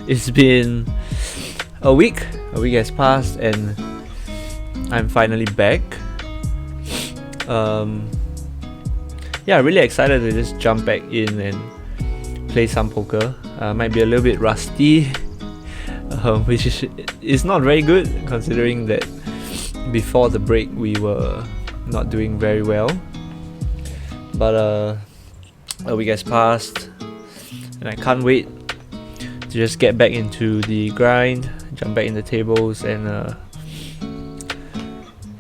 It's been a week has passed, and I'm finally back. Really excited to just jump back in and play some poker. Might be a little bit rusty, which is not very good considering that before the break we were not doing very well. But a week has passed, and I can't wait to just get back into the grind, jump back in the tables, and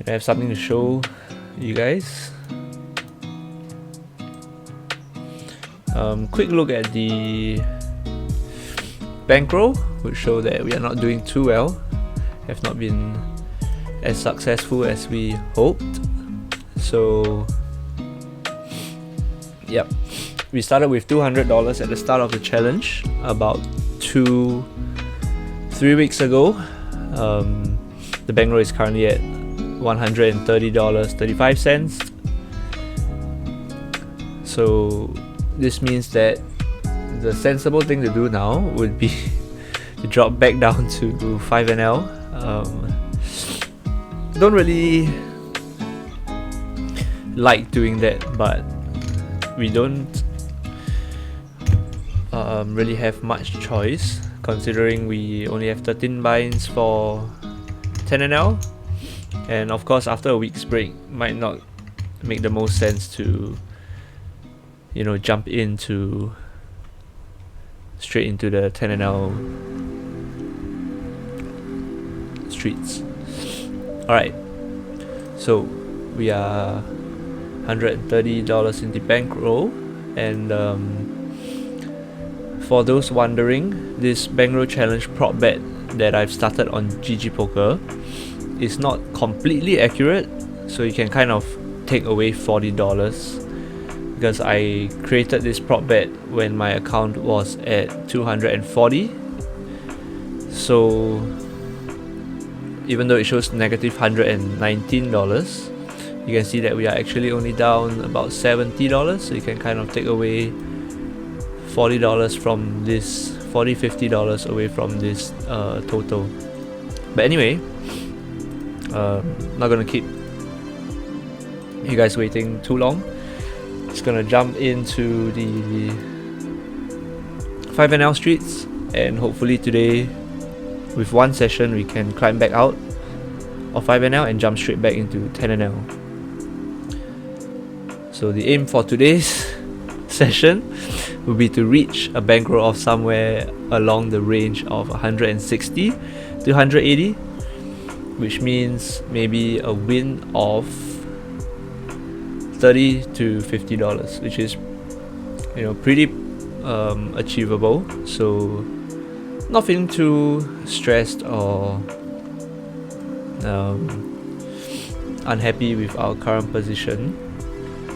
have something to show you guys. Quick look at the bankroll would show that we are not doing too well, have not been as successful as we hoped. So yep, we started with $200 at the start of the challenge about 3 weeks ago. The bankroll is currently at $130.35. So this means that the sensible thing to do now would be to drop back down to 5NL. Don't really like doing that, but we don't really have much choice considering we only have 13 binds for 10NL, and of course after a week's break might not make the most sense to jump straight into the 10NL streets. Alright, so we are $130 in the bankroll, and for those wondering, this bankroll challenge prop bet that I've started on GG Poker is not completely accurate, so you can kind of take away $40 because I created this prop bet when my account was at 240. So even though it shows negative $119, you can see that we are actually only down about $70, so you can kind of take away $40 from this, $50 away from this total. But anyway, not gonna keep you guys waiting too long. Just gonna jump into the 5NL streets, and hopefully today with one session we can climb back out of 5NL and jump straight back into 10NL. So the aim for today's session will be to reach a bankroll of somewhere along the range of 160 to 180, which means maybe a win of $30 to $50, which is pretty achievable. So not feeling too stressed or unhappy with our current position.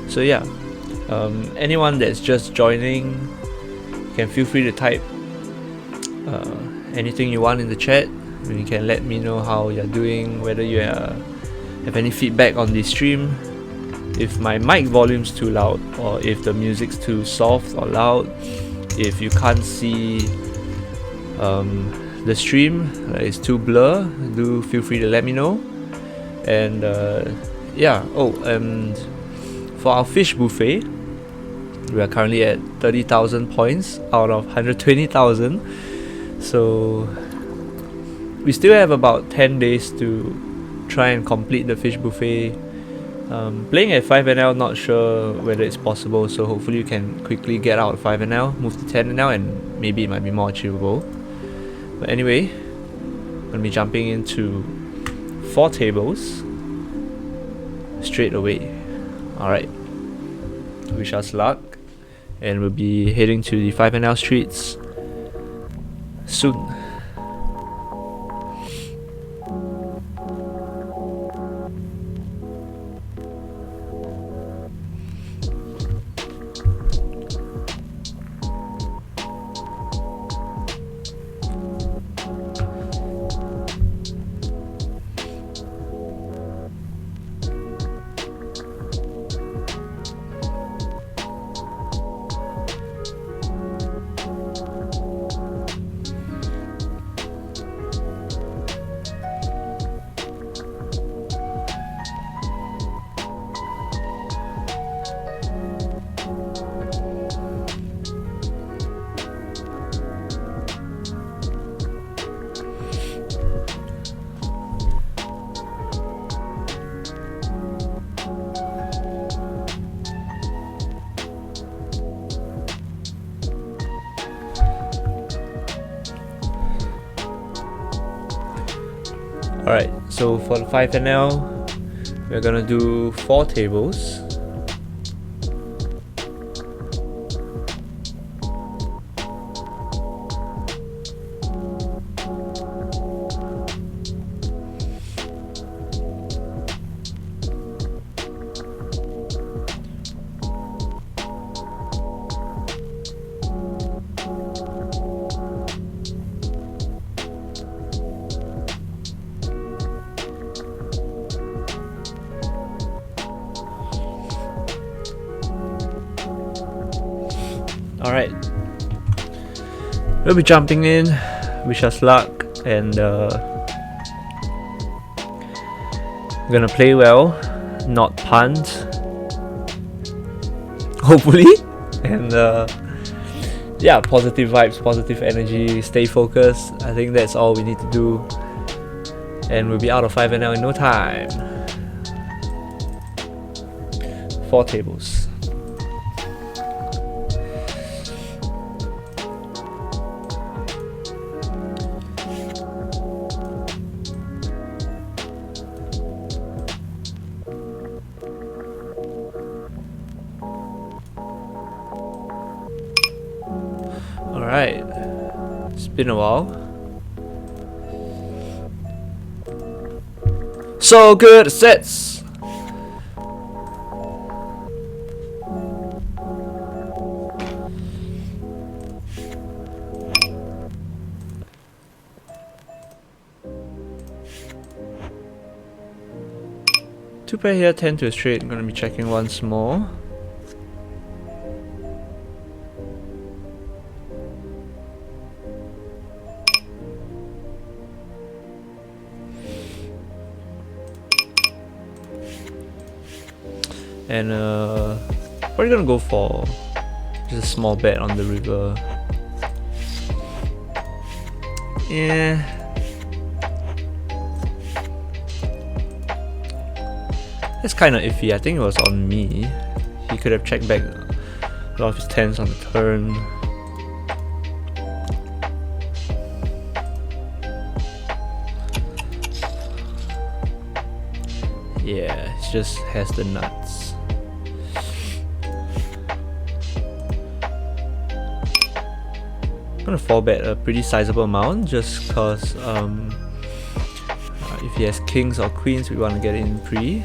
So yeah, anyone that's just joining can feel free to type anything you want in the chat. You can let me know how you're doing, whether you have any feedback on the stream, if my mic volume's too loud, or if the music's too soft or loud. If you can't see the stream, it's too blur, do feel free to let me know. And and for our fish buffet, we are currently at 30,000 points out of 120,000. So we still have about 10 days to try and complete the fish buffet. Playing at 5NL, not sure whether it's possible, so hopefully you can quickly get out of 5NL, move to 10NL, and maybe it might be more achievable. But anyway, I'm gonna be jumping into 4 tables straight away. Alright, wish us luck, and we'll be heading to the 5NL streets soon. Alright, so for the 5NL, we're gonna do 4 tables. Alright, we'll be jumping in. Wish us luck, and we're gonna play well, not punt, hopefully. And yeah, positive vibes, positive energy, stay focused. I think that's all we need to do, and we'll be out of 5NL in no time. 4 tables. Alright, it's been a while. So good sets! Two pair here, 10 to a straight. I'm gonna be checking once more. And probably gonna go for just a small bet on the river. Yeah. That's kind of iffy. I think it was on me. He could have checked back a lot of his tens on the turn. Yeah, it just has the nuts. I'm gonna 4-bet a pretty sizable amount just cause if he has kings or queens, we want to get in pre.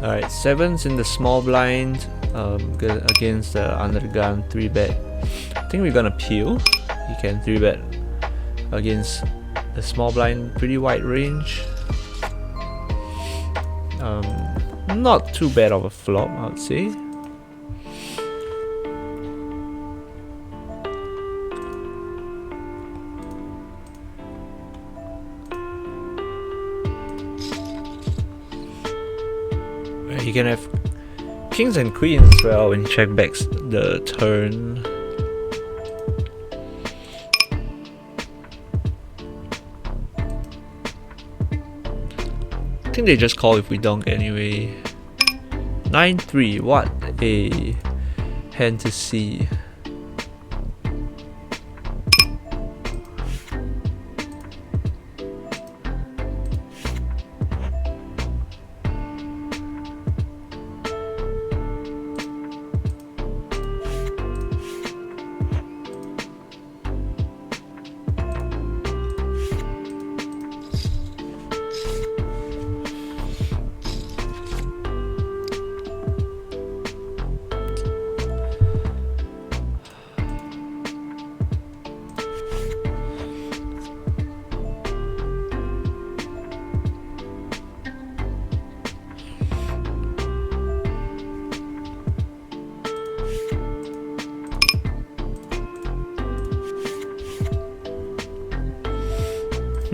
Alright, 7's in the small blind against the under the gun 3-bet. I think we're gonna peel. He can 3-bet against the small blind, pretty wide range. Not too bad of a flop, I would say. He can have kings and queens as well when he check backs the turn. I think they just call if we donk anyway. 9-3, what a hand to see.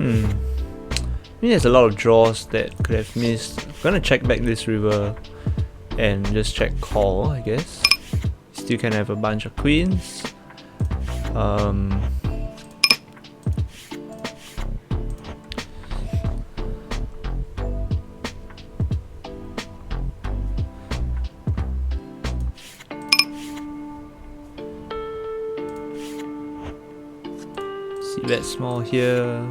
I mean, there's a lot of draws that could have missed. I'm gonna check back this river and just check call, I guess. Still can have a bunch of queens. See bet small here.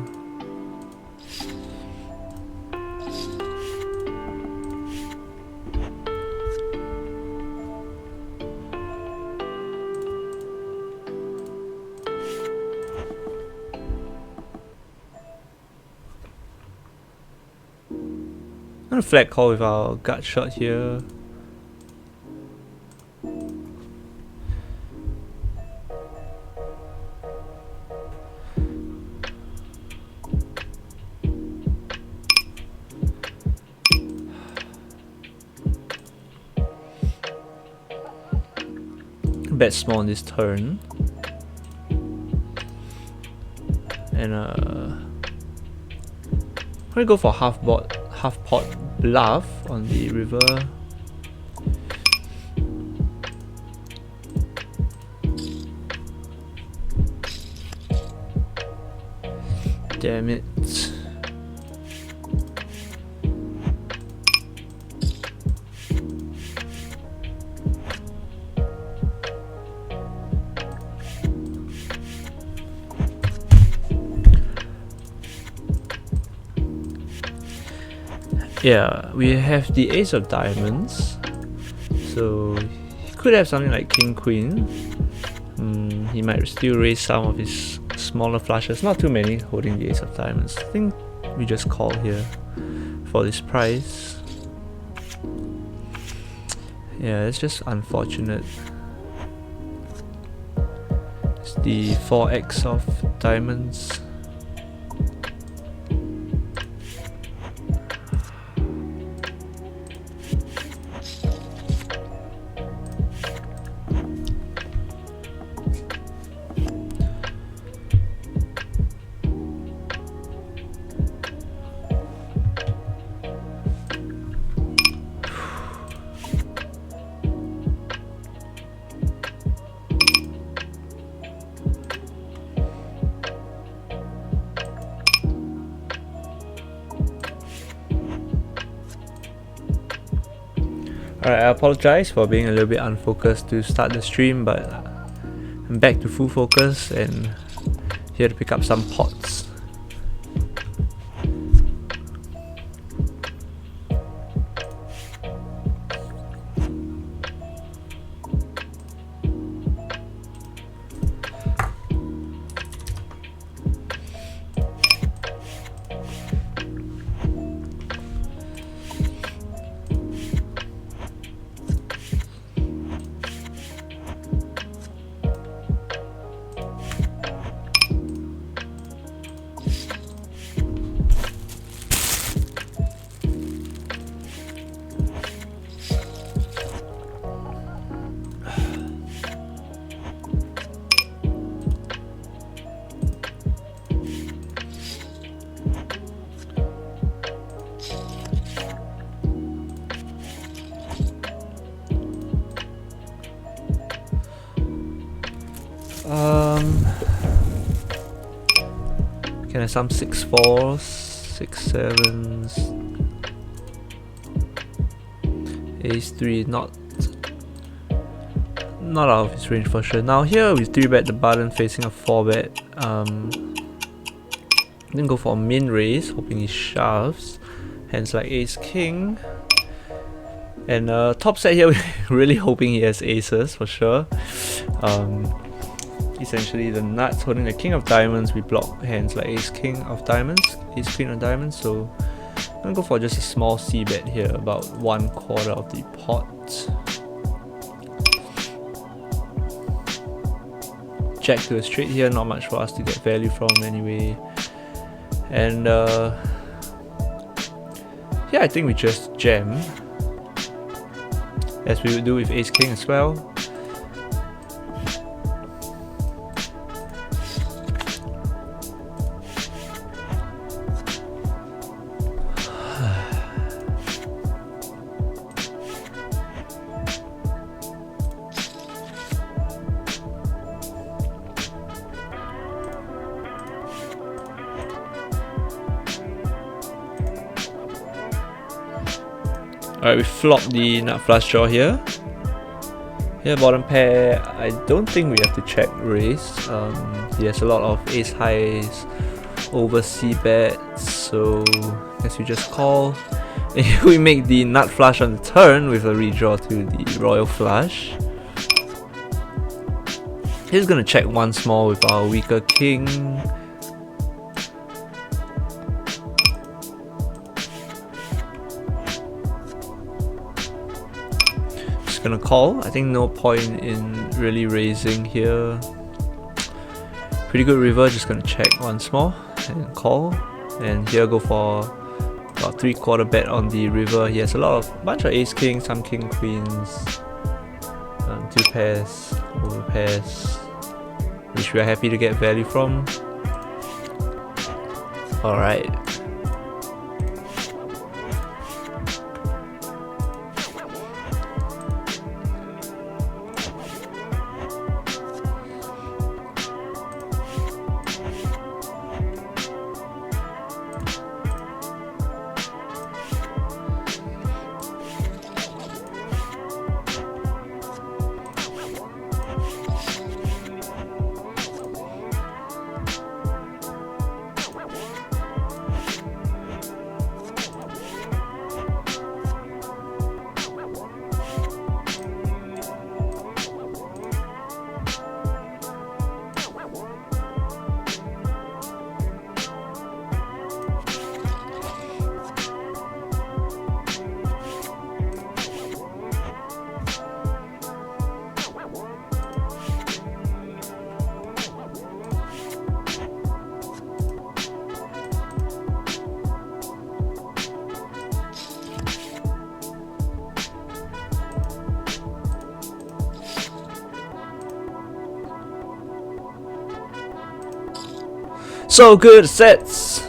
I'm gonna flag call with our gut shot here. Bet small on this turn. And I'm gonna go for half pot bluff on the river. Damn it. Yeah, we have the ace of diamonds, so he could have something like king queen. He might still raise some of his smaller flushes, not too many, holding the ace of diamonds. I think we just call here for this price. Yeah, it's just unfortunate. It's the 4x of diamonds. Alright, I apologize for being a little bit unfocused to start the stream, but I'm back to full focus and here to pick up some pots. Can I some 6-4s, 6-7s, ace-3, not out of his range for sure. Now here we 3-bet the button facing a 4-bet. Then go for a min raise, hoping he shoves. Hands like ace-king. And top set here, we're really hoping he has aces for sure. Essentially the nuts holding the king of diamonds, we block hands like ace-king of diamonds, ace-queen of diamonds, so I'm gonna go for just a small c-bet here, about 1/4 of the pot. Jack to a straight here, not much for us to get value from anyway. And yeah, I think we just jam, as we would do with ace-king as well. Alright, we flop the nut flush draw here. Here, bottom pair, I don't think we have to check raise. He has a lot of ace highs over C bets, so I guess we just call. And we make the nut flush on the turn with a redraw to the royal flush. He's gonna check one small with our weaker king. Just gonna call. I think no point in really raising here. Pretty good river, just gonna check one small and call. And here go for about 3/4 bet on the river. He has a bunch of ace king, some king queens, two pairs, over pairs, which we are happy to get value from. Alright. So good sets.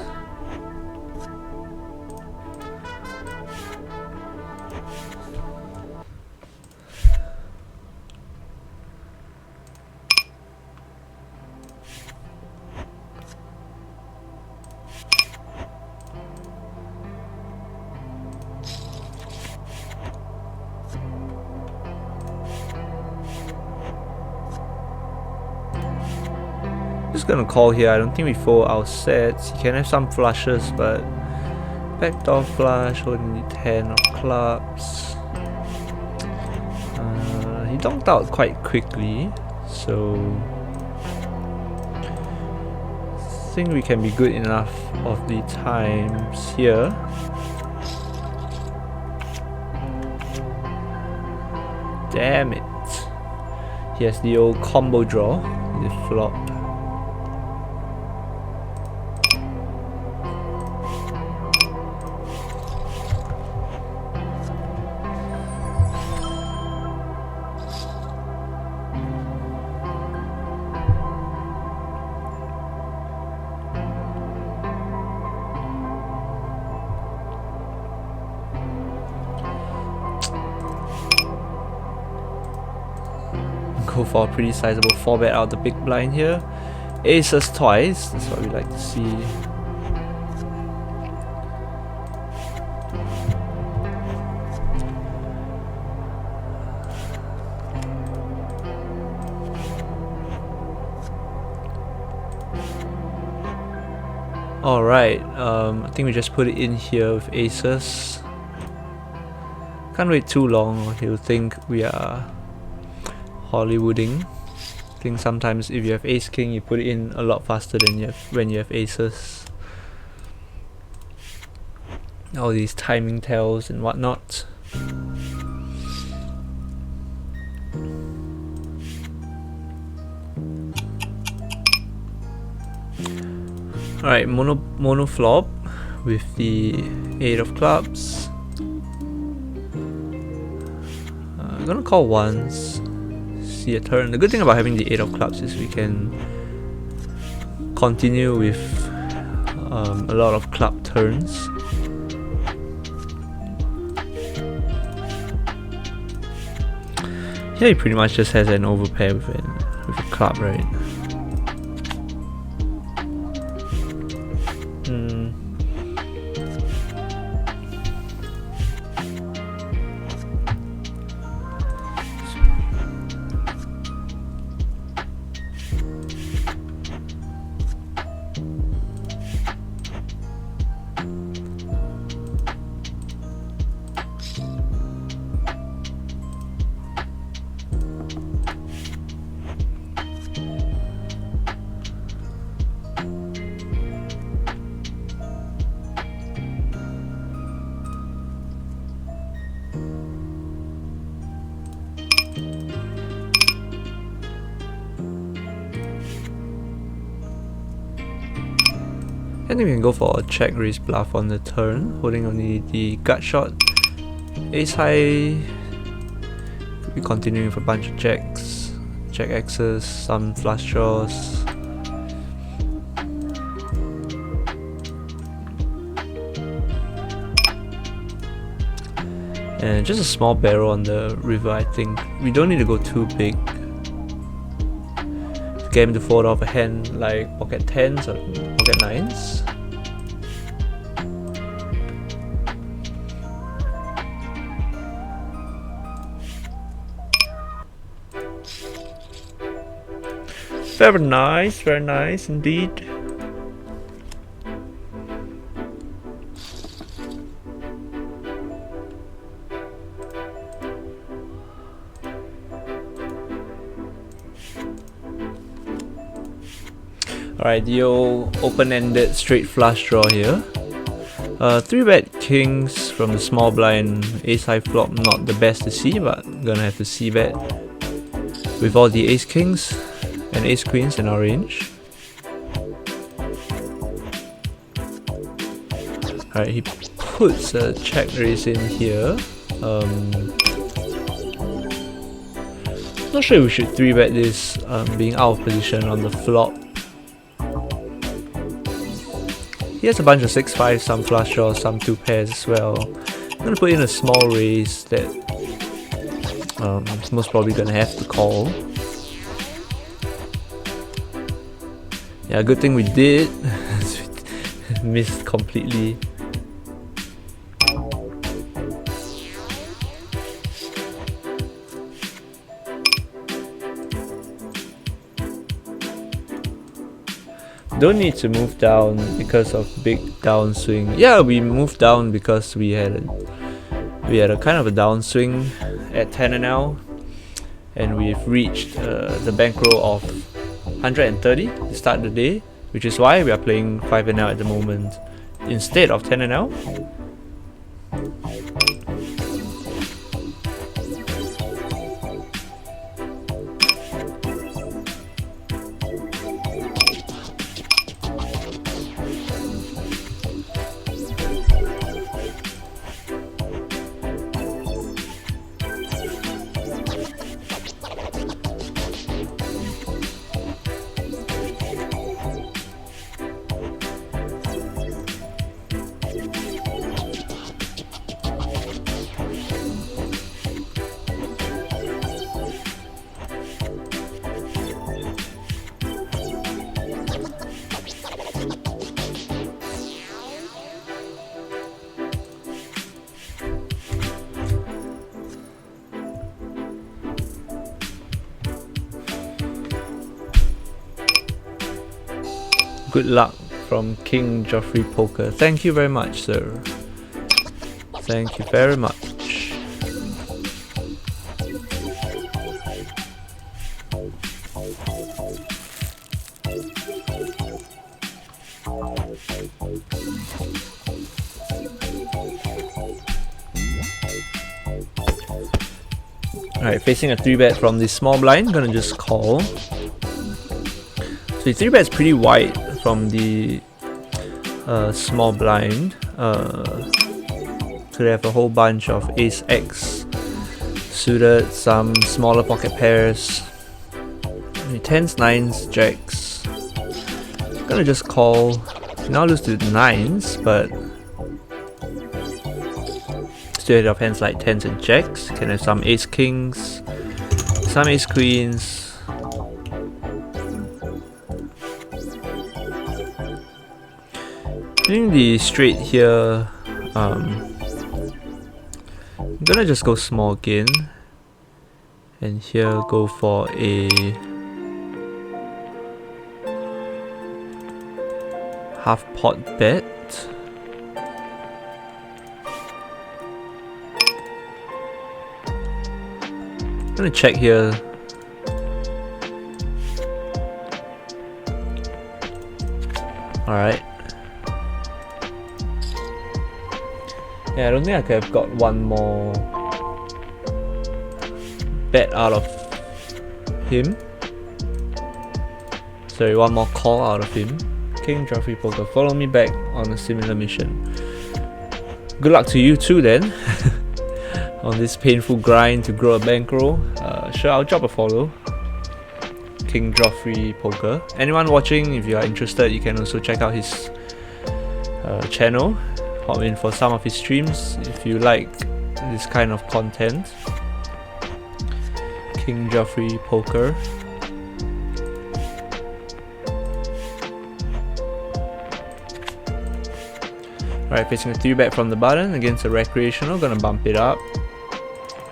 Just gonna call here. I don't think we fold our sets. He can have some flushes, but backdoor flush, holding the 10 of clubs. He donked out quite quickly, so I think we can be good enough of the times here. Damn it. He has the old combo draw. The flop. Go for a pretty sizable 4-bet out of the big blind here. Aces twice, that's what we like to see. Alright, I think we just put it in here with aces. Can't wait too long or he'll think we are Hollywooding. I think sometimes if you have ace king, you put it in a lot faster than when you have aces. All these timing tells and whatnot. Alright, mono flop with the 8 of clubs. I'm gonna call once. See a turn. The good thing about having the 8 of clubs is we can continue with a lot of club turns. Here he pretty much just has an overpair with a club, right? And then we can go for a check raise bluff on the turn, holding only the gut shot. Ace high. We're continuing with a bunch of checks, check X's, some flush draws. And just a small barrel on the river, I think. We don't need to go too big. Get him to fold off a hand like pocket 10s or pocket 9s. Very nice indeed. Alright, the old open-ended straight flush draw here. 3-bet kings from the small blind, ace high flop, not the best to see, but I'm gonna have to c-bet with all the ace kings and ace queens in our range. Alright, he puts a check raise in here. Not sure we should 3-bet this, being out of position on the flop. He has a bunch of 6-5, some flush draws, some 2 pairs as well. I'm gonna put in a small raise that is most probably gonna have to call. Yeah, good thing we did. Missed completely. Don't need to move down because of big downswing. Yeah, we moved down because we had a kind of a downswing at 10NL, and we've reached the bankroll of 130 to start the day, which is why we are playing 5NL at the moment instead of 10NL. Good luck from King Joffrey Poker. Thank you very much, sir. Thank you very much. Alright, facing a 3-bet from the small blind, gonna just call. So the 3-bet's pretty wide from the small blind. So they have a whole bunch of ace X suited, some smaller pocket pairs, 10s, 9s, jacks. Gonna just call. Now lose to the 9s, but still have hands like 10s and jacks. Can have some ace kings, some ace queens. I think the straight here, I'm gonna just go small again, and here go for a half pot bet. I'm gonna check here. Alright. Yeah, I don't think I could have got one more bet out of him. Sorry, one more call out of him. King Joffrey Poker, follow me back on a similar mission. Good luck to you too then. On this painful grind to grow a bankroll. Sure, I'll drop a follow. King Joffrey Poker. Anyone watching, if you are interested, you can also check out his channel. Hop in for some of his streams if you like this kind of content. King Joffrey Poker. Alright, facing a 3-bet from the button against a recreational, gonna bump it up.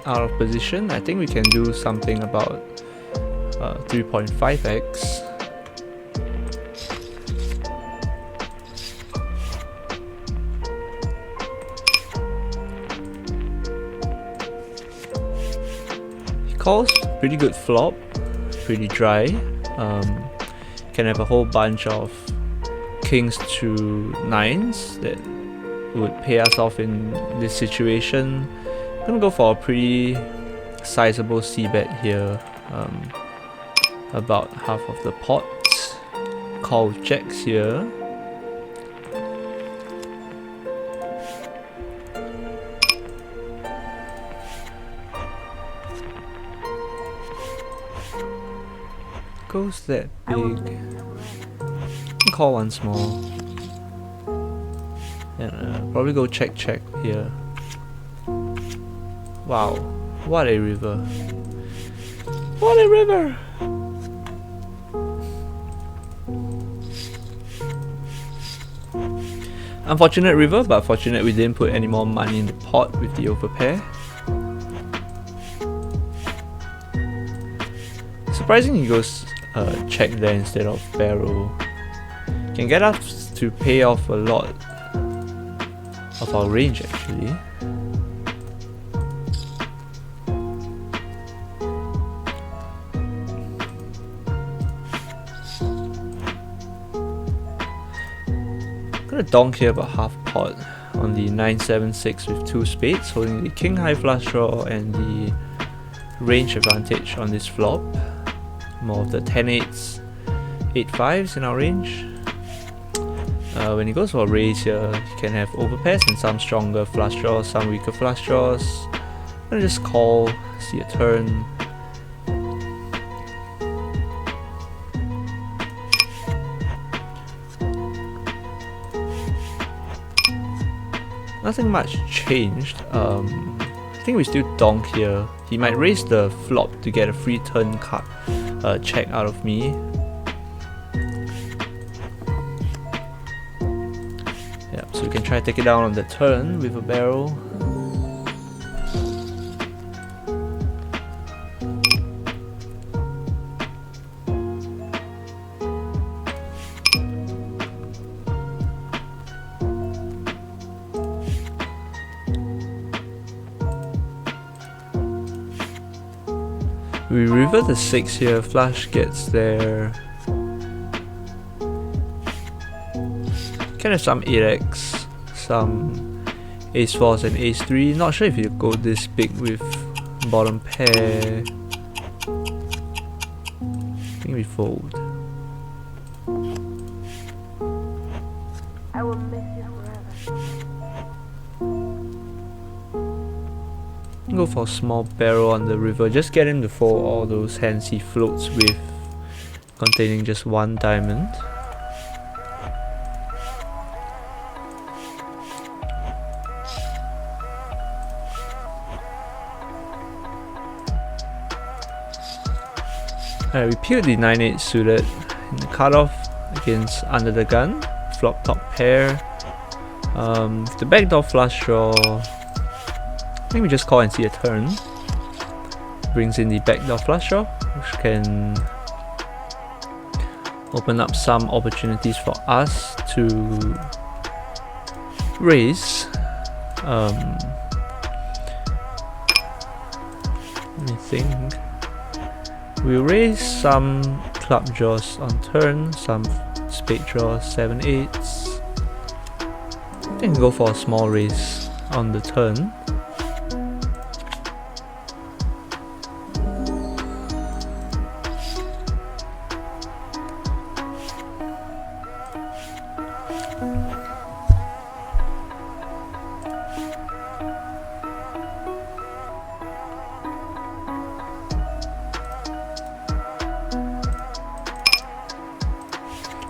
Out of position, I think we can do something about 3.5x. He calls, pretty good flop, pretty dry. Can have a whole bunch of kings to nines that would pay us off in this situation. I'm gonna go for a pretty sizable c-bet here, about half of the pot. Call checks here. Goes that big. Call once more. And probably go check here. Wow, what a river. What a river! Unfortunate river, but fortunate we didn't put any more money in the pot with the overpair. Surprisingly, he goes check there instead of barrel. Can get us to pay off a lot of our range actually. Gonna donk here about half pot on the 9-7-6 with 2 spades, holding the king high flush draw and the range advantage on this flop. More of the 10-8s, 8-5s in our range. When he goes for a raise here, he can have overpairs and some stronger flush draws, some weaker flush draws. I'm gonna just call, see a turn. Nothing much changed. I think we still donk here. He might raise the flop to get a free turn card check out of me. Yeah, so we can try to take it down on the turn with a barrel. We river the 6 here, flush gets there. Can have some 8x, some ace 4s and ace 3. Not sure if you go this big with bottom pair. I think we fold. I will miss you forever. Go for a small barrel on the river, just get him to fold all those hands he floats with containing just 1 diamond. Alright, we peeled the 9-8 suited in the cutoff against under the gun, flop top pair. The backdoor flush draw, I think we just call and see a turn. Brings in the backdoor flush draw, which can open up some opportunities for us to raise. Let me think. We'll raise some club draws on turn, some spade draws, 7-8s. I think go for a small raise on the turn.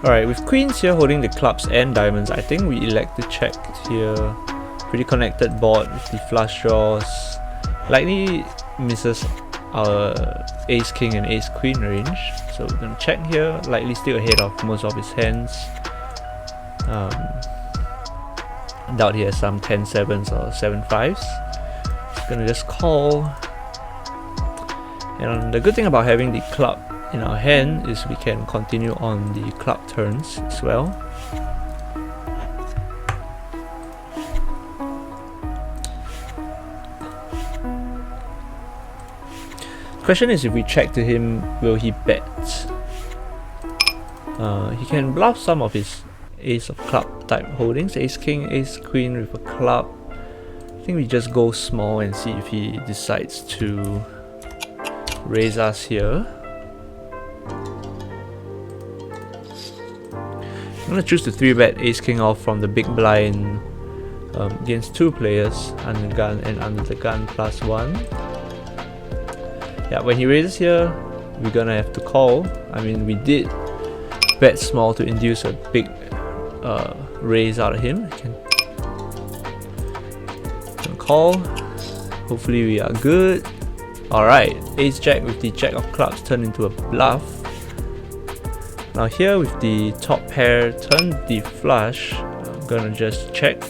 Alright, with queens here holding the clubs and diamonds, I think we elect to check here. Pretty connected board with the flush draws. Likely misses our ace king and ace queen range. So we're gonna check here, likely still ahead of most of his hands. Doubt he has some 10-7s or 7-5s. Gonna just call. And the good thing about having the club in our hand is we can continue on the club turns as well. The question is, if we check to him, will he bet? He can bluff some of his ace of club type holdings, ace king, ace queen with a club. I think we just go small and see if he decides to raise us here. I'm gonna choose to 3-bet ace king off from the big blind against 2 players, under the gun and under the gun +1. Yeah, when he raises here, we're gonna have to call. I mean, we did bet small to induce a big raise out of him. Can call. Hopefully we are good. Alright, ace jack with the jack of clubs turned into a bluff. Now here with the top pair turned the flush, I'm gonna just check.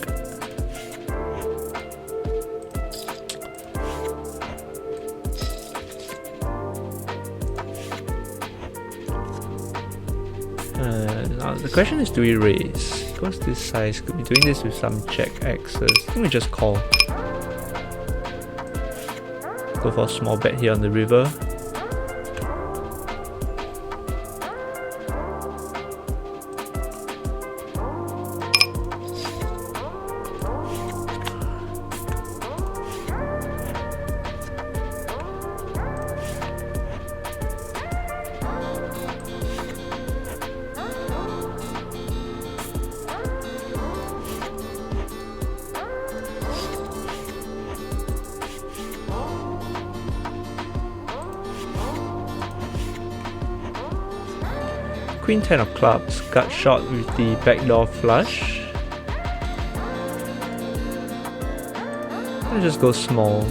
Now the question is, do we raise? Because this size could be doing this with some check X's. I think we just call. Go for a small bet here on the river. Queen 10 of clubs, gut shot with the backdoor flush. Let's just go small.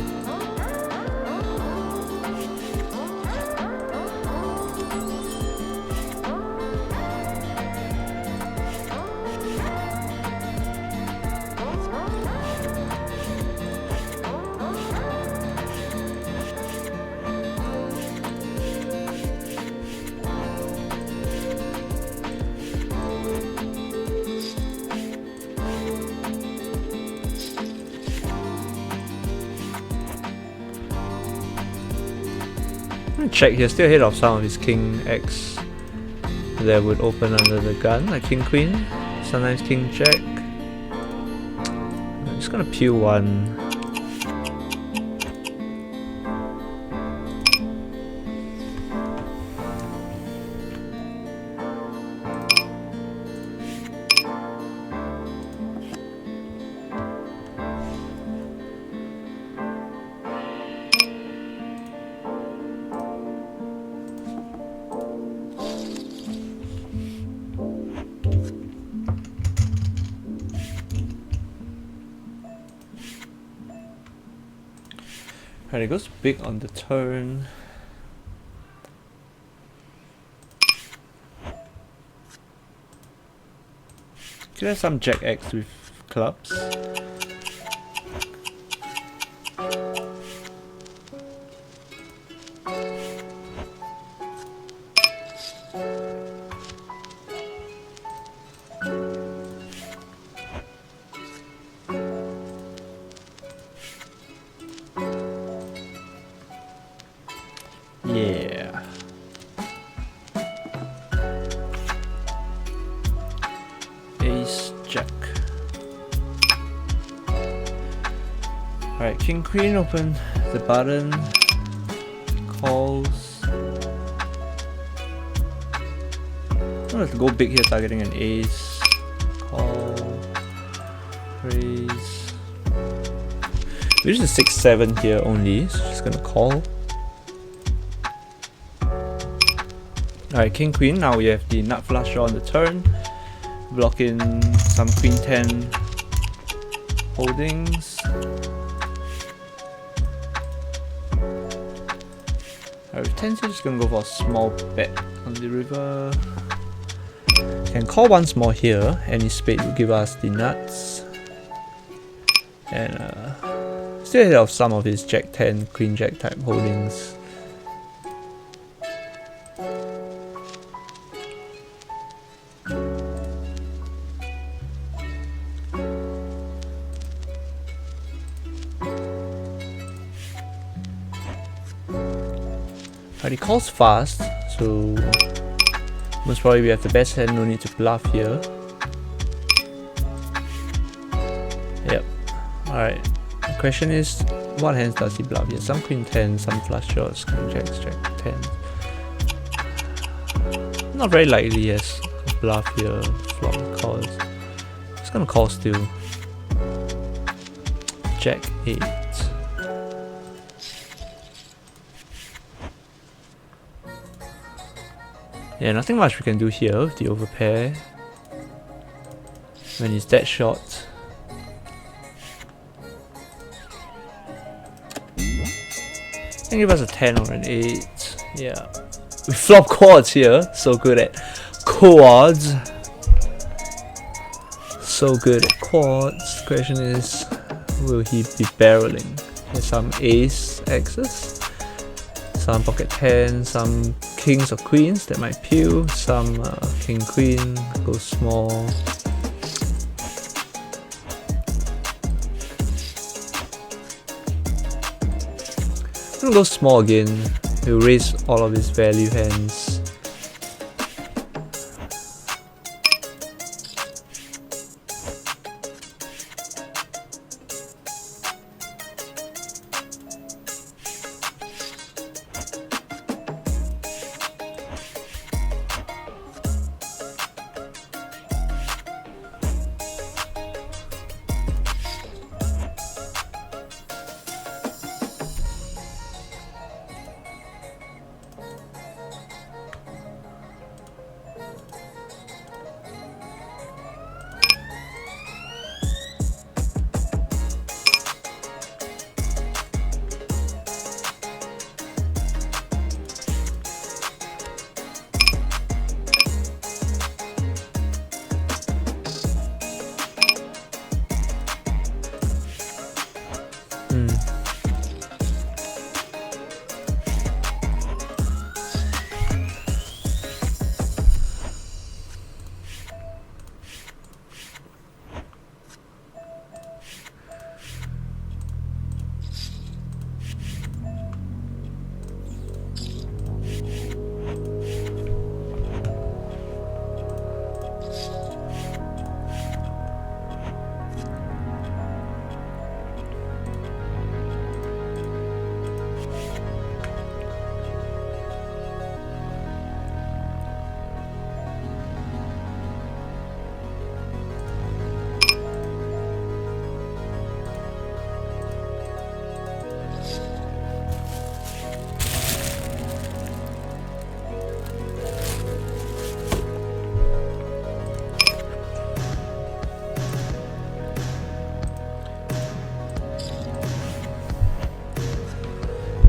Check here, still ahead of some of his king X that would open under the gun, like king queen, sometimes king jack. I'm just gonna peel one. Alright, it goes big on the turn. Could have some jack X with clubs. Yeah. Ace jack. Alright, king queen open the button. Calls. I'm gonna go big here, targeting an ace. Call. Raise. We're just a 6-7 here only, so just gonna call. Alright, king queen. Now we have the nut flush draw on the turn. Block in some queen 10 holdings. Alright, with 10, so just gonna go for a small bet on the river. Can call once more here. Any spade will give us the nuts. And still ahead of some of his jack 10, queen jack type holdings. He calls fast, so most probably we have the best hand, no need to bluff here. Yep. Alright. The question is, what hands does he bluff here? Some queen 10, some flush draws, queen jacks, jack 10. Not very likely, yes. Bluff here, flop calls. Just gonna call still. Jack 8. Yeah, nothing much we can do here with the overpair when he's that short. Can give us a 10 or an 8. Yeah. We flop quads here. So good at quads. So good at quads. Question is, will he be barreling? Here's some ace X's. Some pocket 10, some kings or queens that might peel, some king queen, go small. I'm gonna go small again, he'll raise all of his value hands.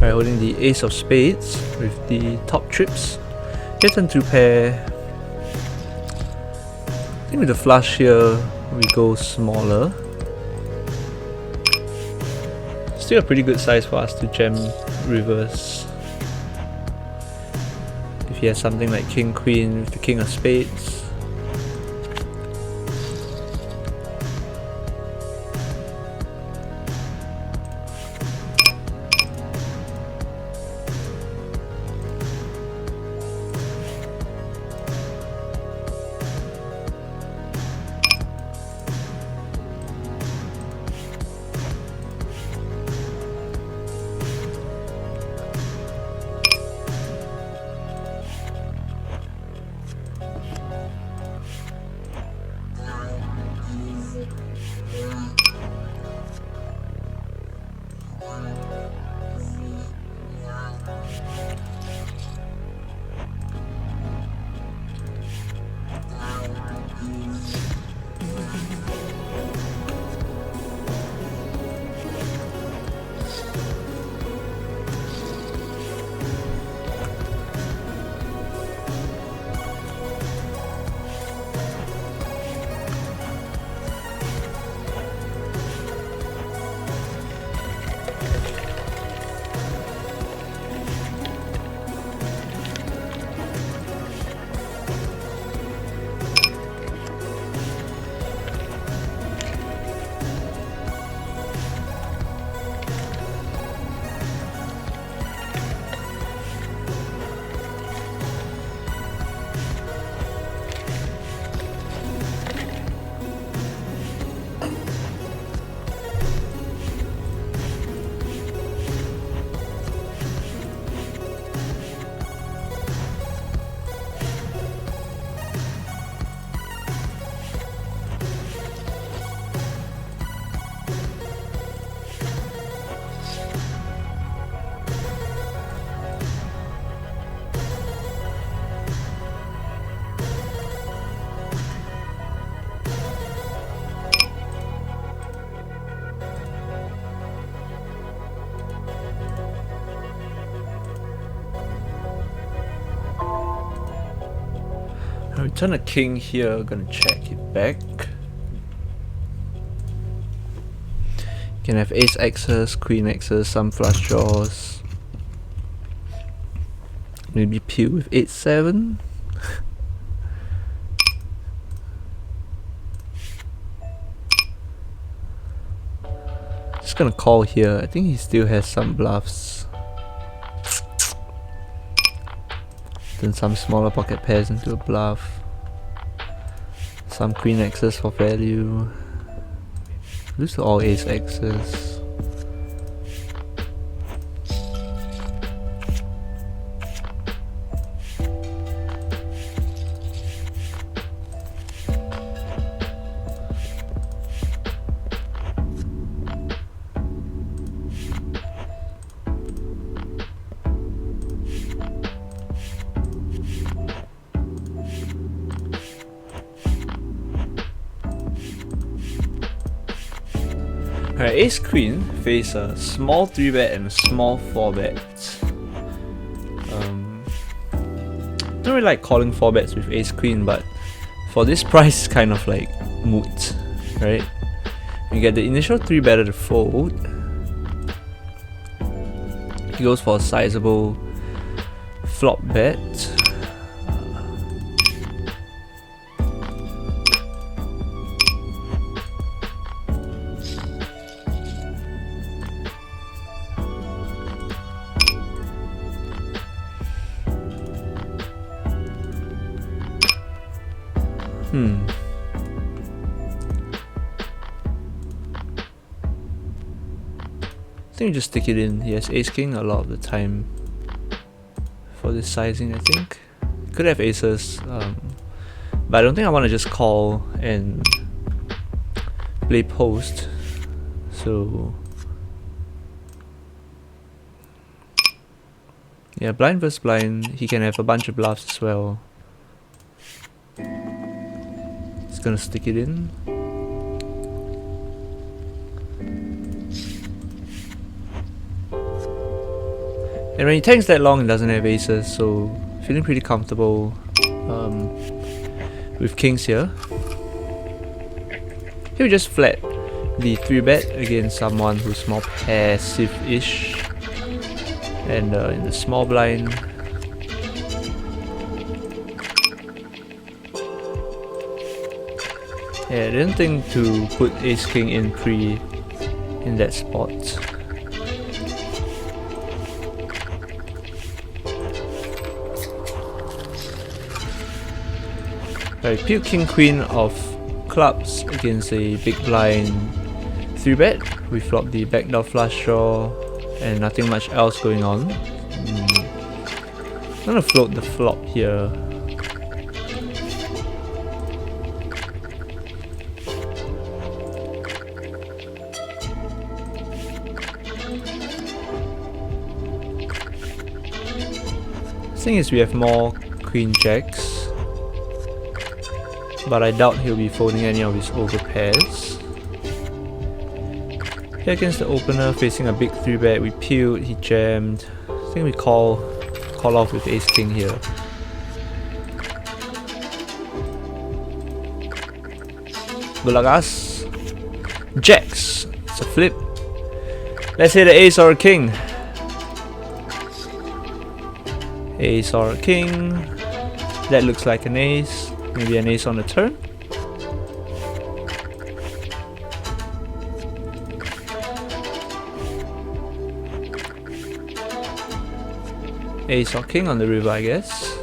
Right, holding the ace of spades with the top trips. Here turn 2 pair. I think with the flush here we go smaller. Still a pretty good size for us to jam rivers. If he has something like king queen with the king of spades. We turn a king here, gonna check it back. Can have ace X's, queen X's, some flush draws. Maybe peel with 8-7. Just gonna call here. I think he still has some bluffs. Turn some smaller pocket pairs into a bluff. Some queen X's for value. Lose to all ace X's. Alright, ace queen face a small 3-bet and a small 4-bet. Don't really like calling 4-bets with ace queen, but for this price, it's kind of like moot, right? You get the initial 3-better to fold. He goes for a sizable flop bet. I think we just stick it in. He has ace king a lot of the time for this sizing, I think. Could have aces, but I don't think I want to just call and play post. So yeah, blind versus blind. He can have a bunch of bluffs as well. Just gonna stick it in. And when he tanks that long, he doesn't have aces, so feeling pretty comfortable with kings here. He'll just flat the 3-bet against someone who's more passive-ish. And in the small blind, yeah, I didn't think to put ace king in pre in that spot. Right, pure king queen of clubs against a big blind 3-bet. We flop the backdoor flush draw and nothing much else going on. I'm gonna float the flop here. The thing is, we have more queen jacks, but I doubt he'll be folding any of his overpairs. Here against the opener, facing a big 3-bet, we peeled, he jammed. I think we call off with ace king here. Good luck us. Jacks. It's a flip. Let's hit an ace or a king. Ace or a king. That looks like an ace. Maybe an ace on the turn. Ace or king on the river, I guess.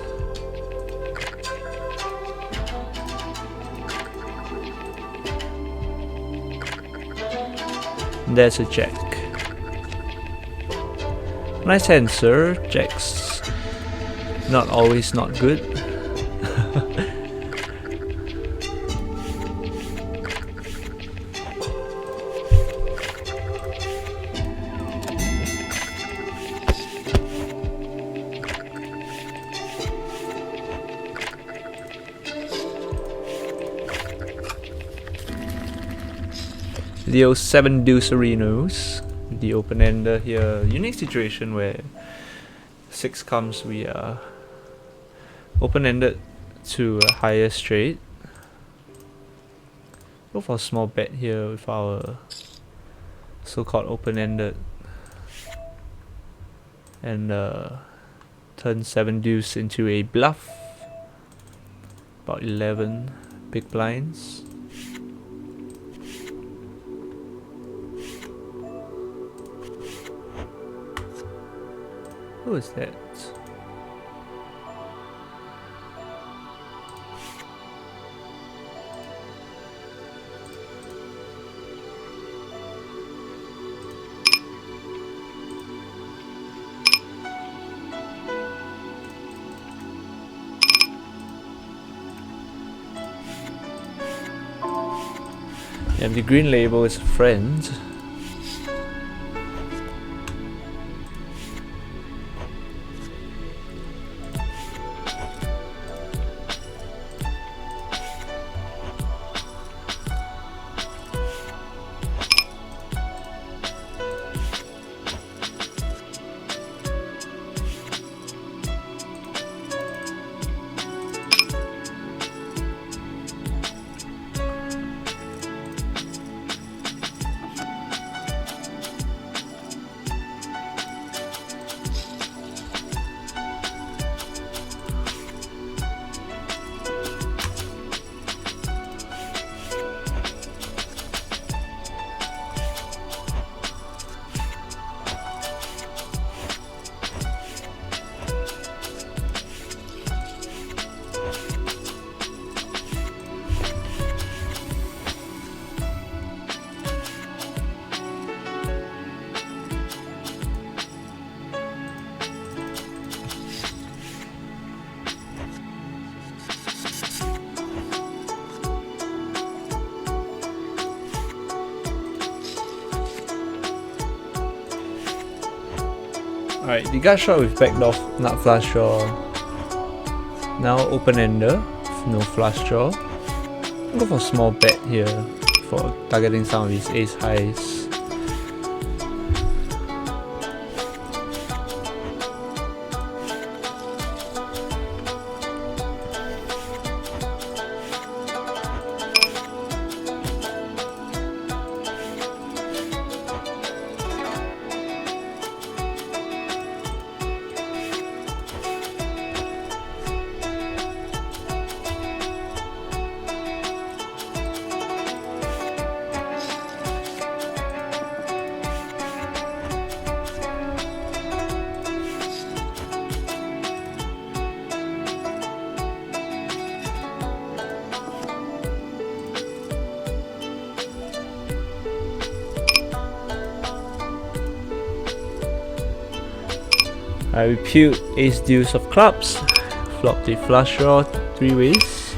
There's a jack. Nice hand, sir. Jacks. Not always not good. Leo 7 deuce arenos. The open ender here. Unique situation where 6 comes, we are open ended to a higher straight. Go for a small bet here with our so-called open-ended, and turn 7 deuce into a bluff. About 11 big blinds. Who is that? And the green label is a friend. Alright, the gut shot with backed off nut flush draw. Now open ender, no flush draw. I'll go for a small bet here for targeting some of his ace highs. I repute ace deuce of clubs, flop the flush draw 3 ways.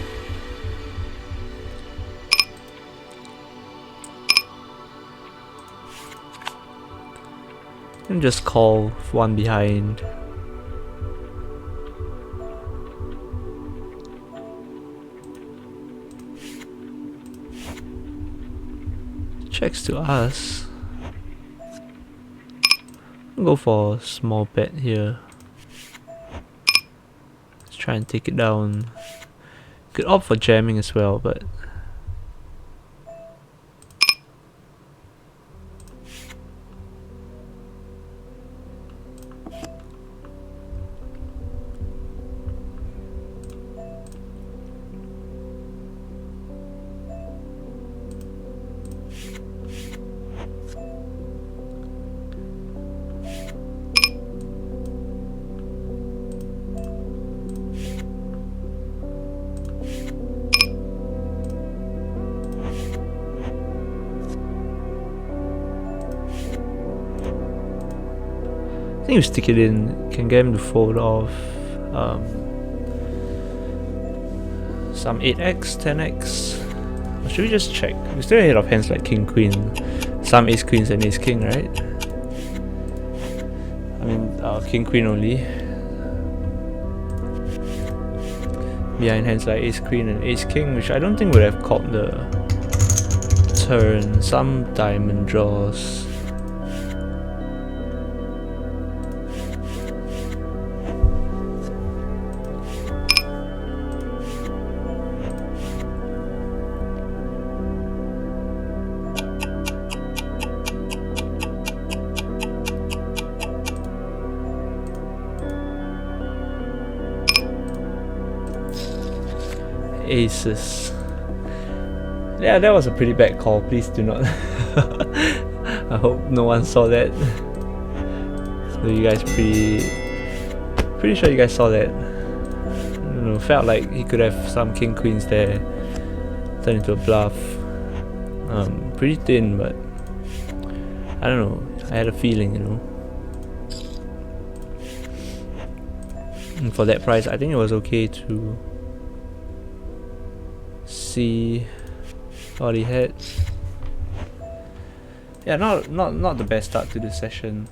And just call one behind. Checks to us. Go for a small bet here. Let's try and take it down. Could opt for jamming as well, but I think you stick it in, can get him to fold off some 8x, 10x. Or should we just check? We're still ahead of hands like king, queen, some ace queens and ace king, right? I mean king, queen only. Behind hands like ace queen and ace king, which I don't think would have caught the turn. Some diamond draws. aces. Yeah, that was a pretty bad call. Please do not. I hope no one saw that. So you guys pretty sure you guys saw that. I don't know, felt like he could have some king queens there, turn into a bluff. Pretty thin, but I don't know, I had a feeling, you know. And for that price, I think it was okay to see what he had. Yeah, not the best start to the session.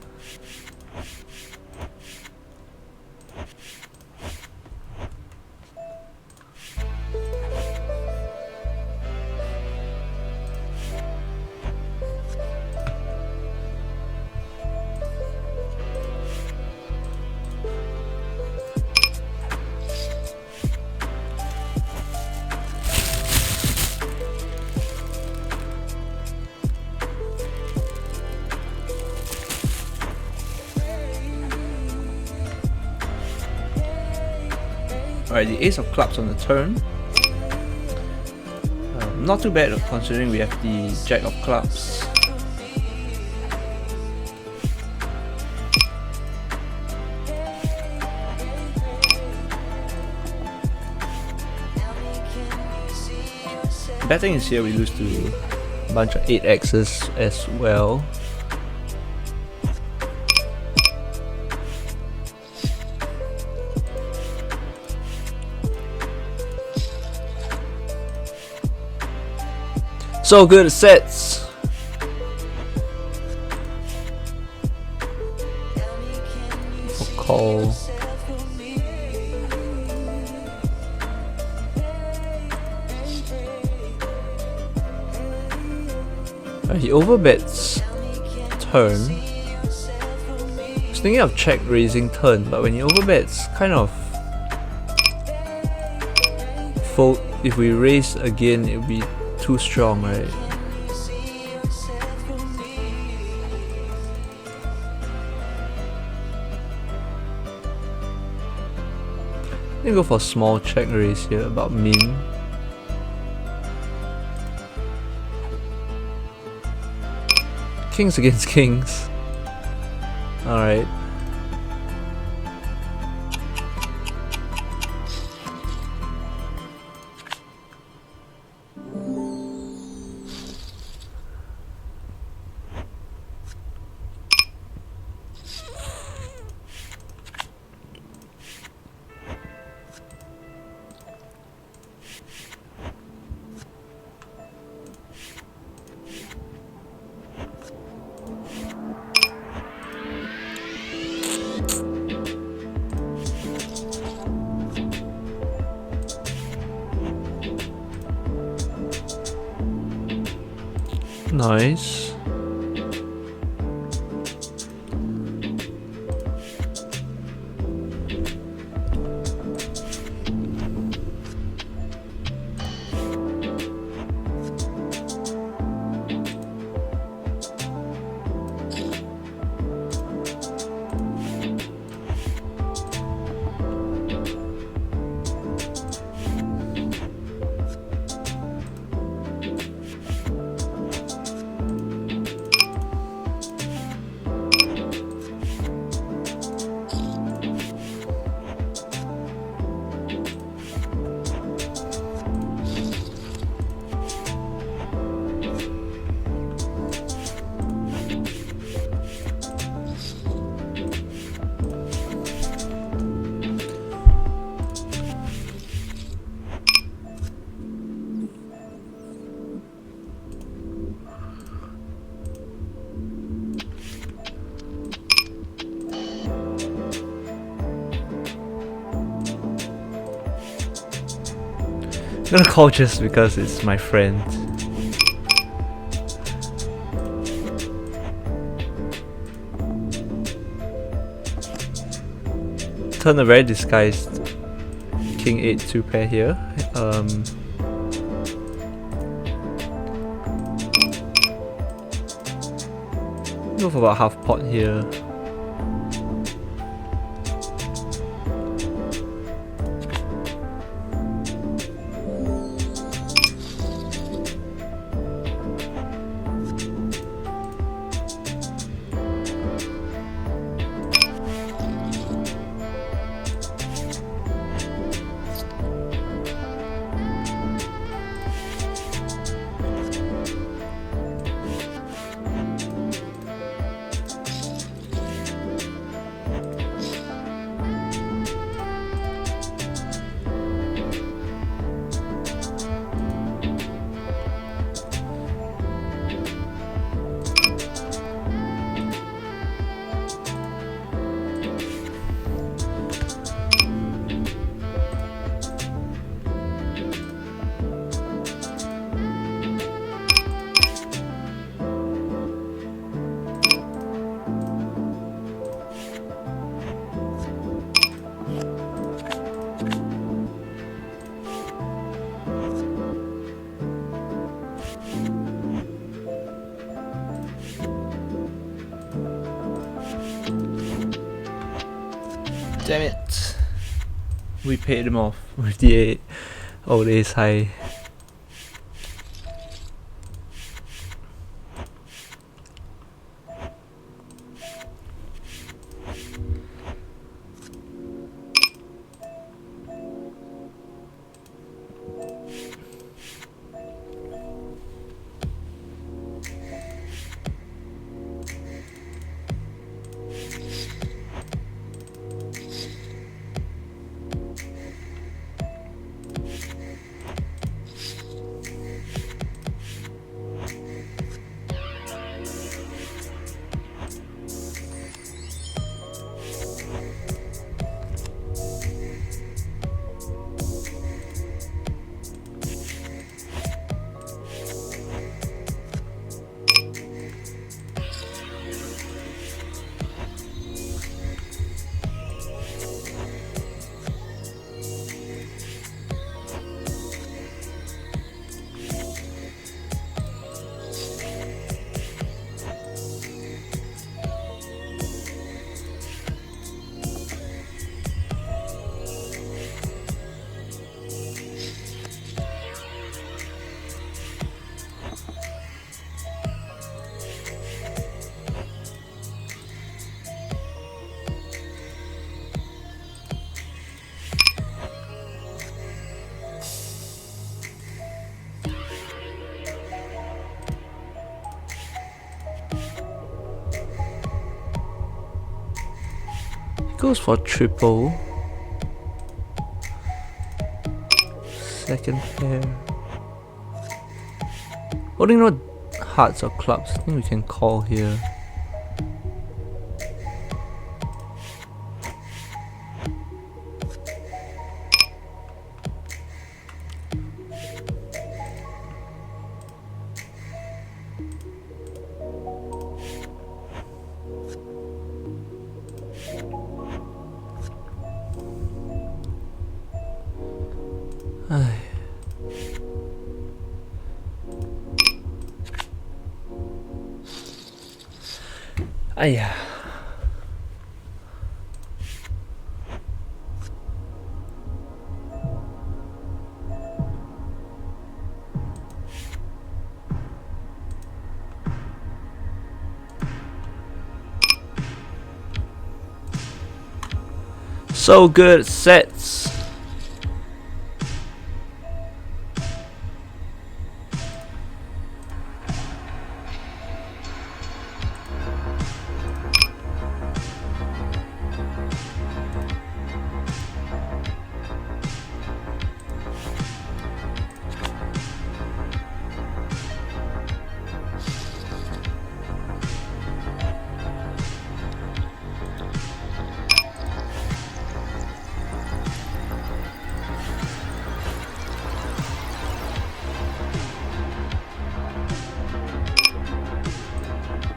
Alright, the ace of clubs on the turn. Not too bad considering we have the jack of clubs. Bad thing is here we lose to a bunch of 8x's as well. So good at sets. Call. He overbets turn. I was thinking of check raising turn, but when he overbets, kind of fold. If we raise again, it would be too strong, right? I'm gonna go for a small check raise here, about min. Kings against kings. Alright. Nice. I'm gonna call just because it's my friend. Turn a very disguised King 8 2 pair here. Go for about half pot here. we paid him off with the old ace high. Goes for triple. Second pair. Holding no hearts or clubs. I think we can call here. Ayah. So good sets.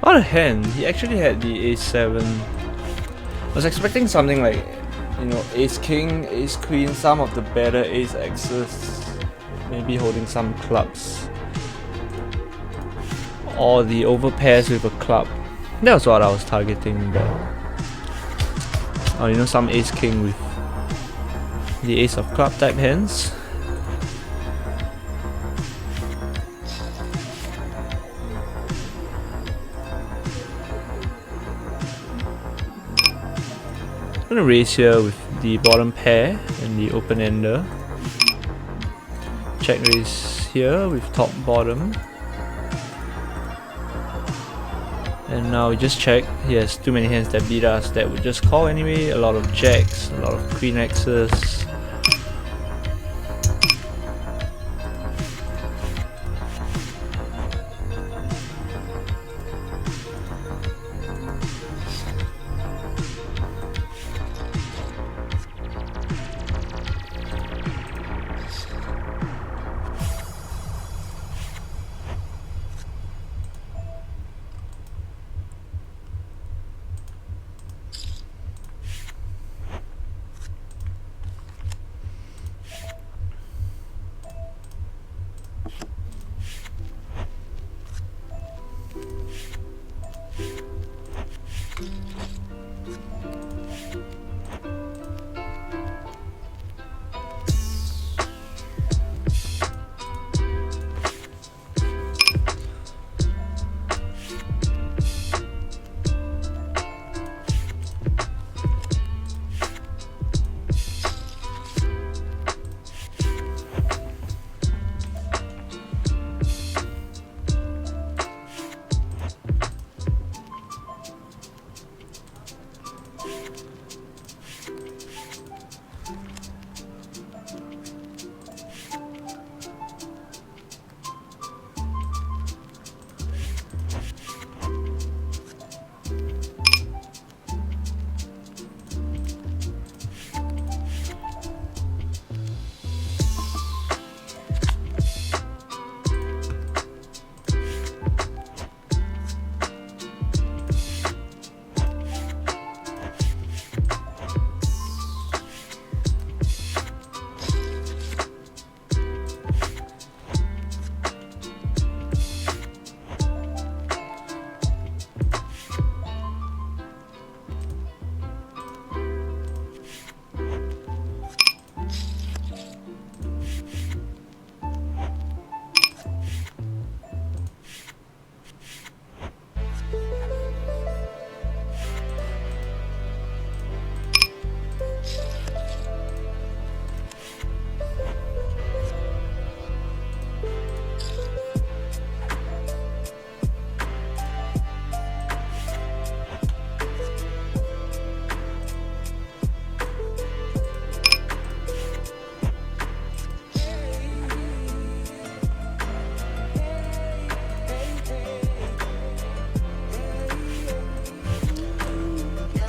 What a hand! He actually had the a7. I was expecting something like, you know, ace king, ace queen, some of the better ace x's, maybe holding some clubs, or the overpairs with a club. That was what I was targeting, but you know, some ace king with the ace of club type hands. I'm gonna raise here with the bottom pair and the open ender. Check raise here with top bottom. And now we just check. He has too many hands that beat us that would just call anyway. A lot of jacks, a lot of queen x's.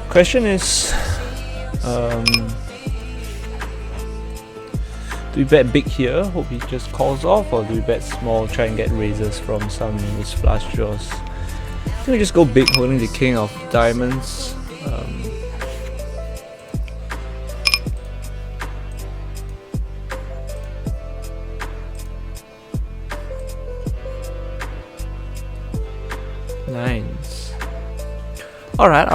Question is, do we bet big here, hope he just calls off, or do we bet small, try and get raises from some of his flush draws? I think we just go big, holding the king of diamonds. Nines. Alright.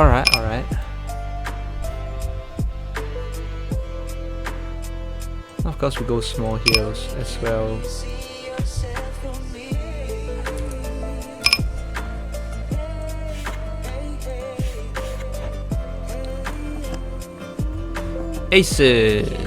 Of course we go small here as well. Aces.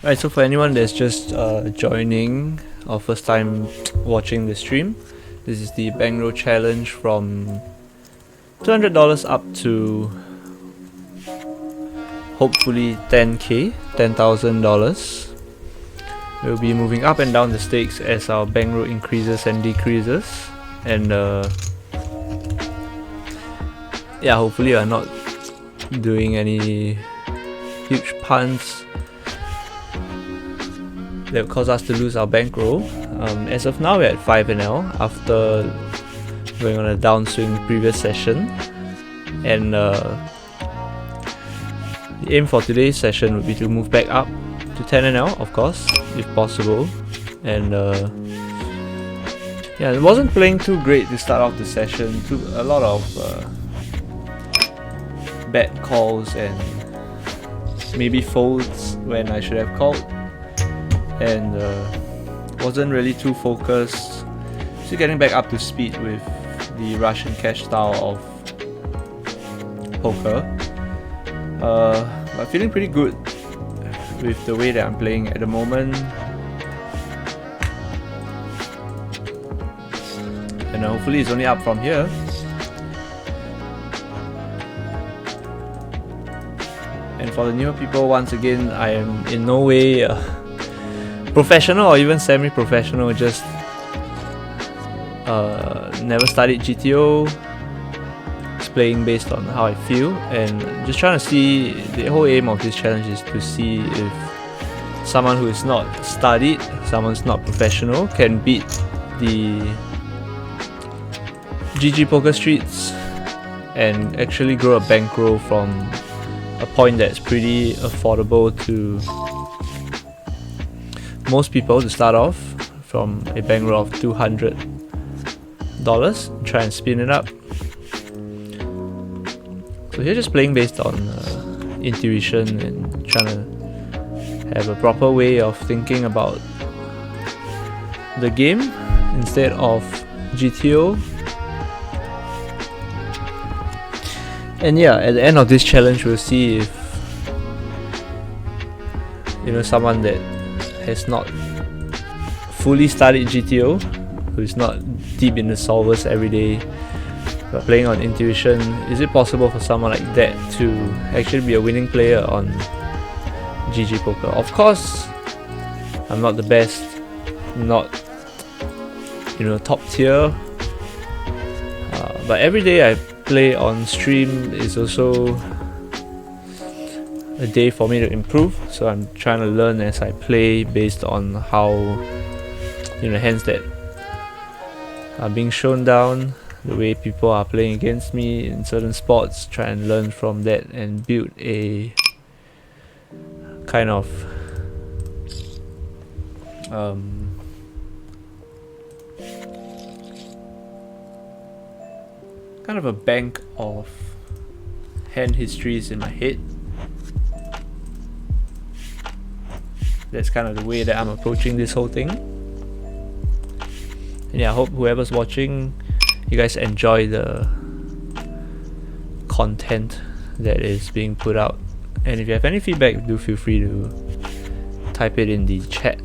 Right, so for anyone that's just joining or first time watching the stream, this is the Bankroll challenge from $200 up to hopefully $10,000. We'll be moving up and down the stakes as our bankroll increases and decreases, and yeah, hopefully we're not doing any huge punts that will cause us to lose our bankroll. As of now, we're at 5NL after going on a downswing previous session, and the aim for today's session would be to move back up to 10NL, of course, if possible. And yeah, it wasn't playing too great to start off the session. A lot of bad calls and maybe folds when I should have called, and wasn't really too focused. Still getting back up to speed with the Russian cash style of poker, but feeling pretty good with the way that I'm playing at the moment. And hopefully it's only up from here. And for the newer people, once again, I am in no way professional or even semi-professional, just never studied GTO, just playing based on how I feel, and just trying to see, the whole aim of this challenge is to see if someone who is not studied, someone who's not professional, can beat the GG Poker Streets and actually grow a bankroll from a point that's pretty affordable to most people to start off, from a bankroll of $200. Try and spin it up. So here, just playing based on intuition and trying to have a proper way of thinking about the game instead of GTO. And yeah, at the end of this challenge, we'll see if, you know, someone that has not fully studied GTO, who's not deep in the solvers every day, but playing on intuition, is it possible for someone like that to actually be a winning player on GG Poker? Of course, I'm not the best, not, you know, top tier, but every day I play on stream is also a day for me to improve, so I'm trying to learn as I play based on how, you know, hands that are being shown down, the way people are playing against me in certain spots, try and learn from that and build a kind of a bank of hand histories in my head. that's kind of the way that I'm approaching this whole thing. And yeah, I hope whoever's watching, you guys enjoy the content that is being put out. And if you have any feedback, do feel free to type it in the chat.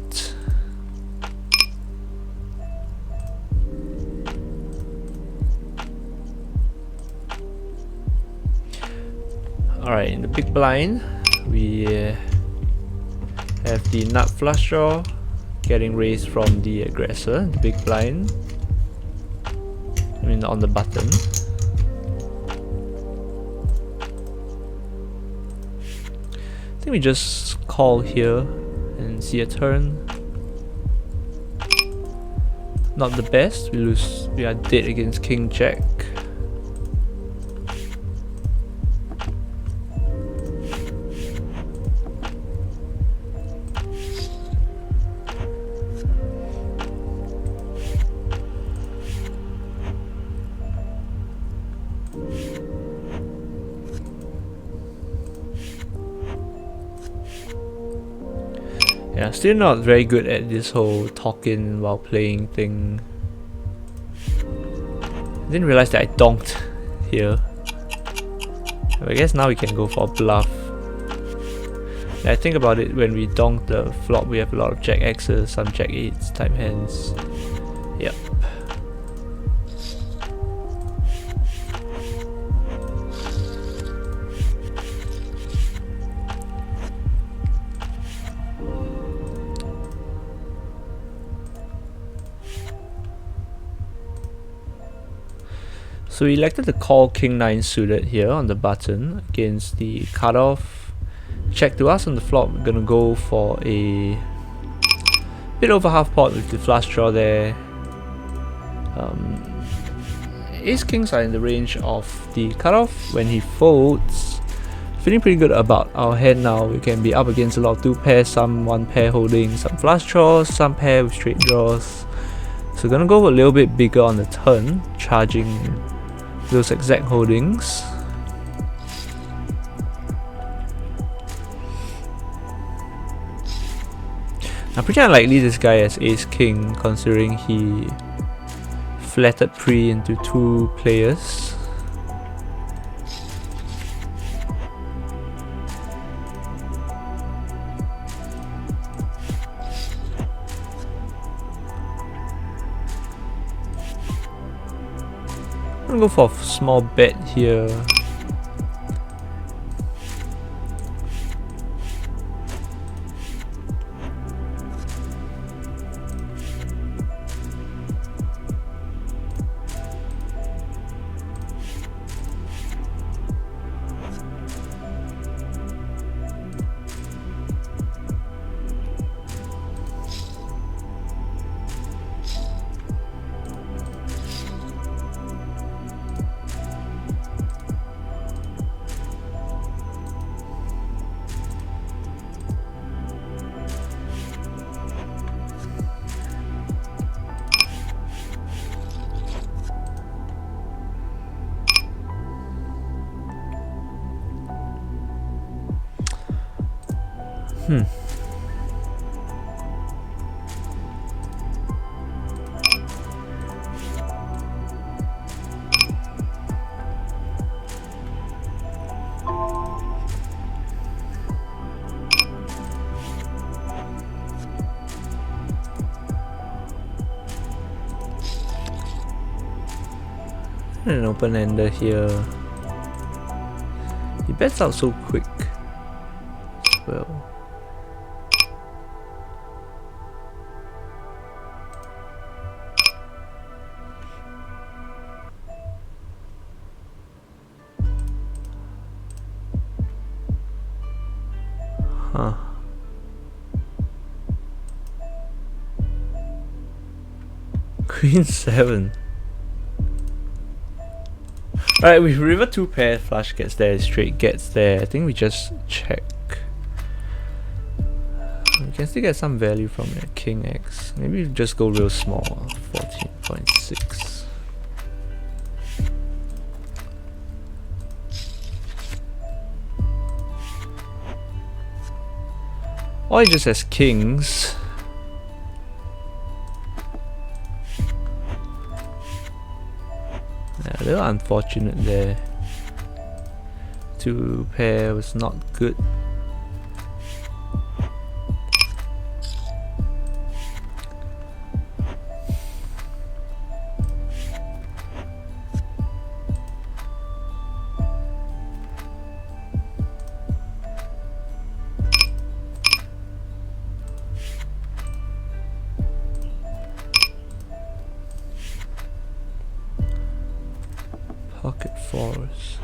Alright, in the big blind, we have the nut flush draw getting raised from the aggressor, the big blind. I mean, on the button. I think we just call here and see a turn. Not the best, we lose, we are dead against King Jack. Yeah, still not very good at this whole talking while playing thing. I didn't realize that I donked here. But I guess now we can go for a bluff. Yeah, I think about it, when we donk the flop, we have a lot of jack X's, some jack 8s type hands. Yep. So we elected to call King 9 suited here on the button against the cutoff. Check to us on the flop, we're gonna go for a bit over half pot with the flush draw there. Ace Kings are in the range of the cutoff. When he folds, feeling pretty good about our hand now. We can be up against a lot of 2 pairs, some 1 pair holding, some flush draws, some pair with straight draws. So gonna go a little bit bigger on the turn, charging those exact holdings. Now pretty unlikely this guy has Ace King, considering he flattered pre into 2 players. I'm gonna go for a small bet here. An open-ender here. He bets out so quick as well. Huh. Queen 7. Alright, with river 2 pair, flush gets there, straight gets there. I think we just check. We can still get some value from it. King X. Maybe we just go real small, 14.6. Or he just has kings. Yeah, a little unfortunate there. 2 pair was not good. Pocket fours.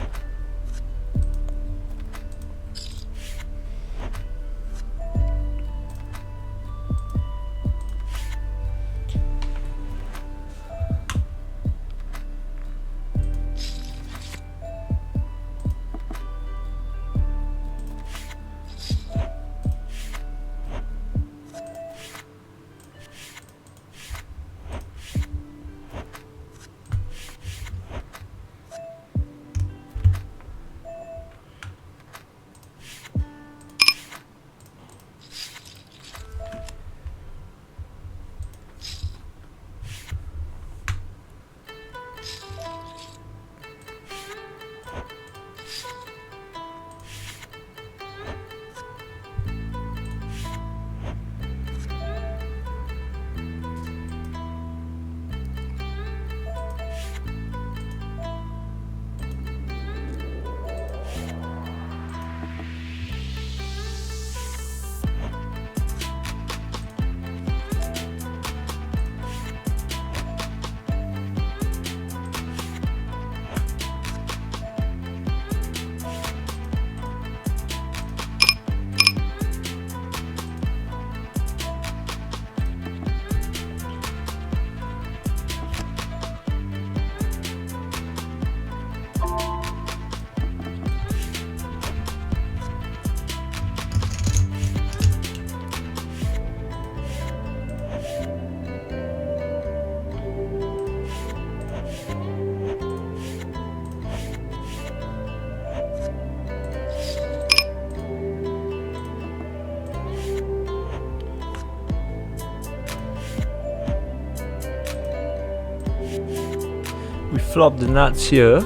We flop the nuts here.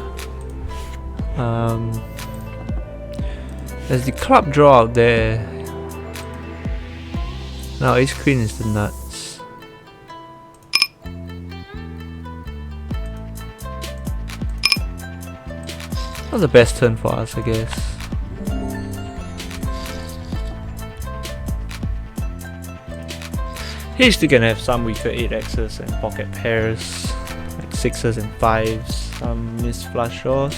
There's the club draw out there. Now ace queen is the nuts. Not the best turn for us, I guess. He's still gonna have some weaker 8x's and pocket pairs, like 6s and 5s, some missed flush draws.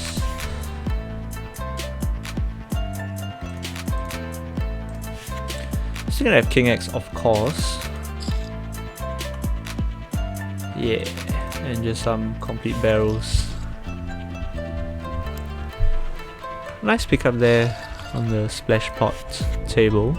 Still gonna have king x, of course. Yeah, and just some complete barrels. Nice pickup there on the splash pot table.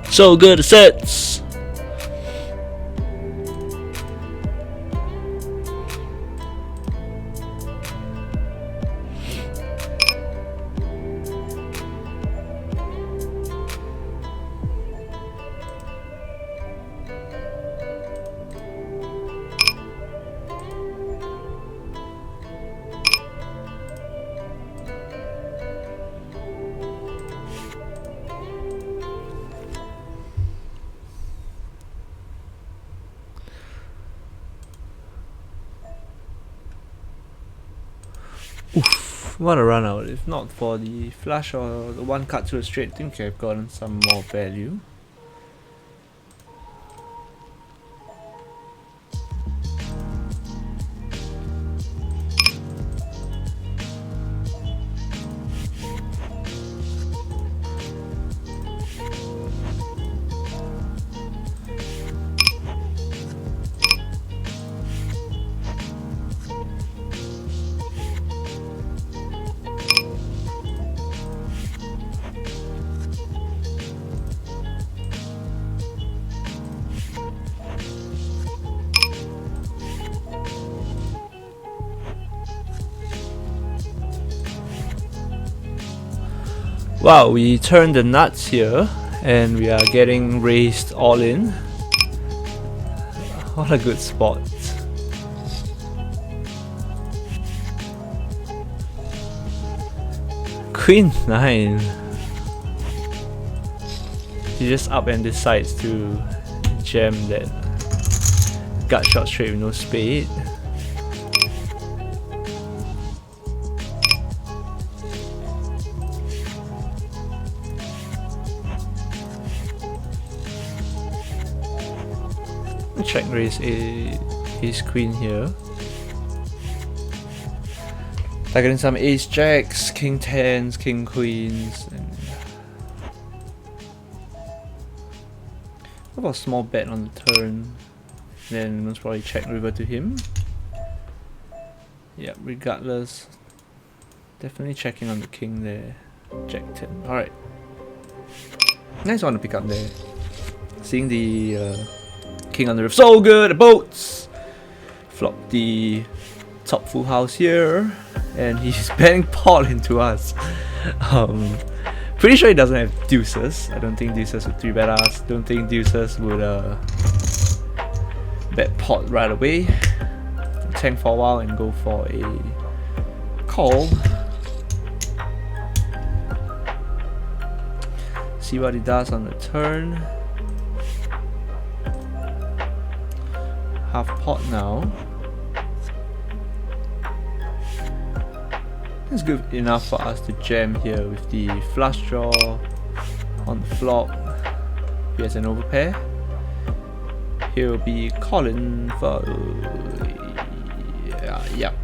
So good sets. Oof, what a run out. If not for the flush or the one cut to a straight, I think I've gotten some more value. Wow, we turned the nuts here and we are getting raised all in. What a good spot. Queen 9. He just up and decides to jam that gut shot straight with no spade. Check raise ace queen here. Targeting some ace jacks, king tens, king queens, and how about a small bet on the turn? Then most probably check river to him. Yeah, regardless, definitely checking on the king there. Jack 10. Alright. Nice one to pick up there. Seeing the king on the river. So good! The boats! Flop the top full house here. And he's betting pot into us. Pretty sure he doesn't have deuces. I don't think deuces would 3-bet us. Don't think deuces would bet pot right away. Tank for a while and go for a call. See what he does on the turn. Half pot now. It's good enough for us to jam here with the flush draw on the flop. He has an overpair. He'll be calling for yep.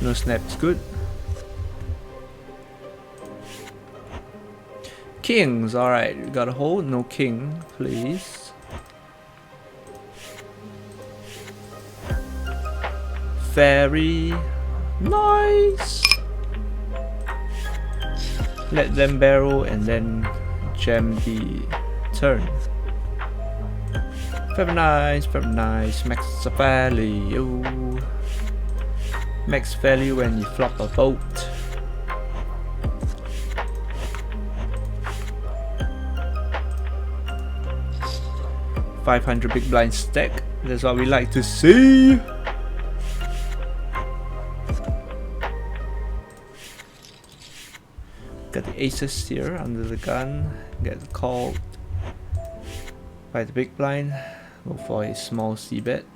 No snap is good. Kings, alright, we got a hold, no king, please. Very nice. Let them barrel and then jam the turn. Very nice, very nice. Max value. Max value when you flop a boat. $500 big blind stack. That's what we like to see. Got the aces here under the gun. Get called by the big blind. Go for a small c-bet.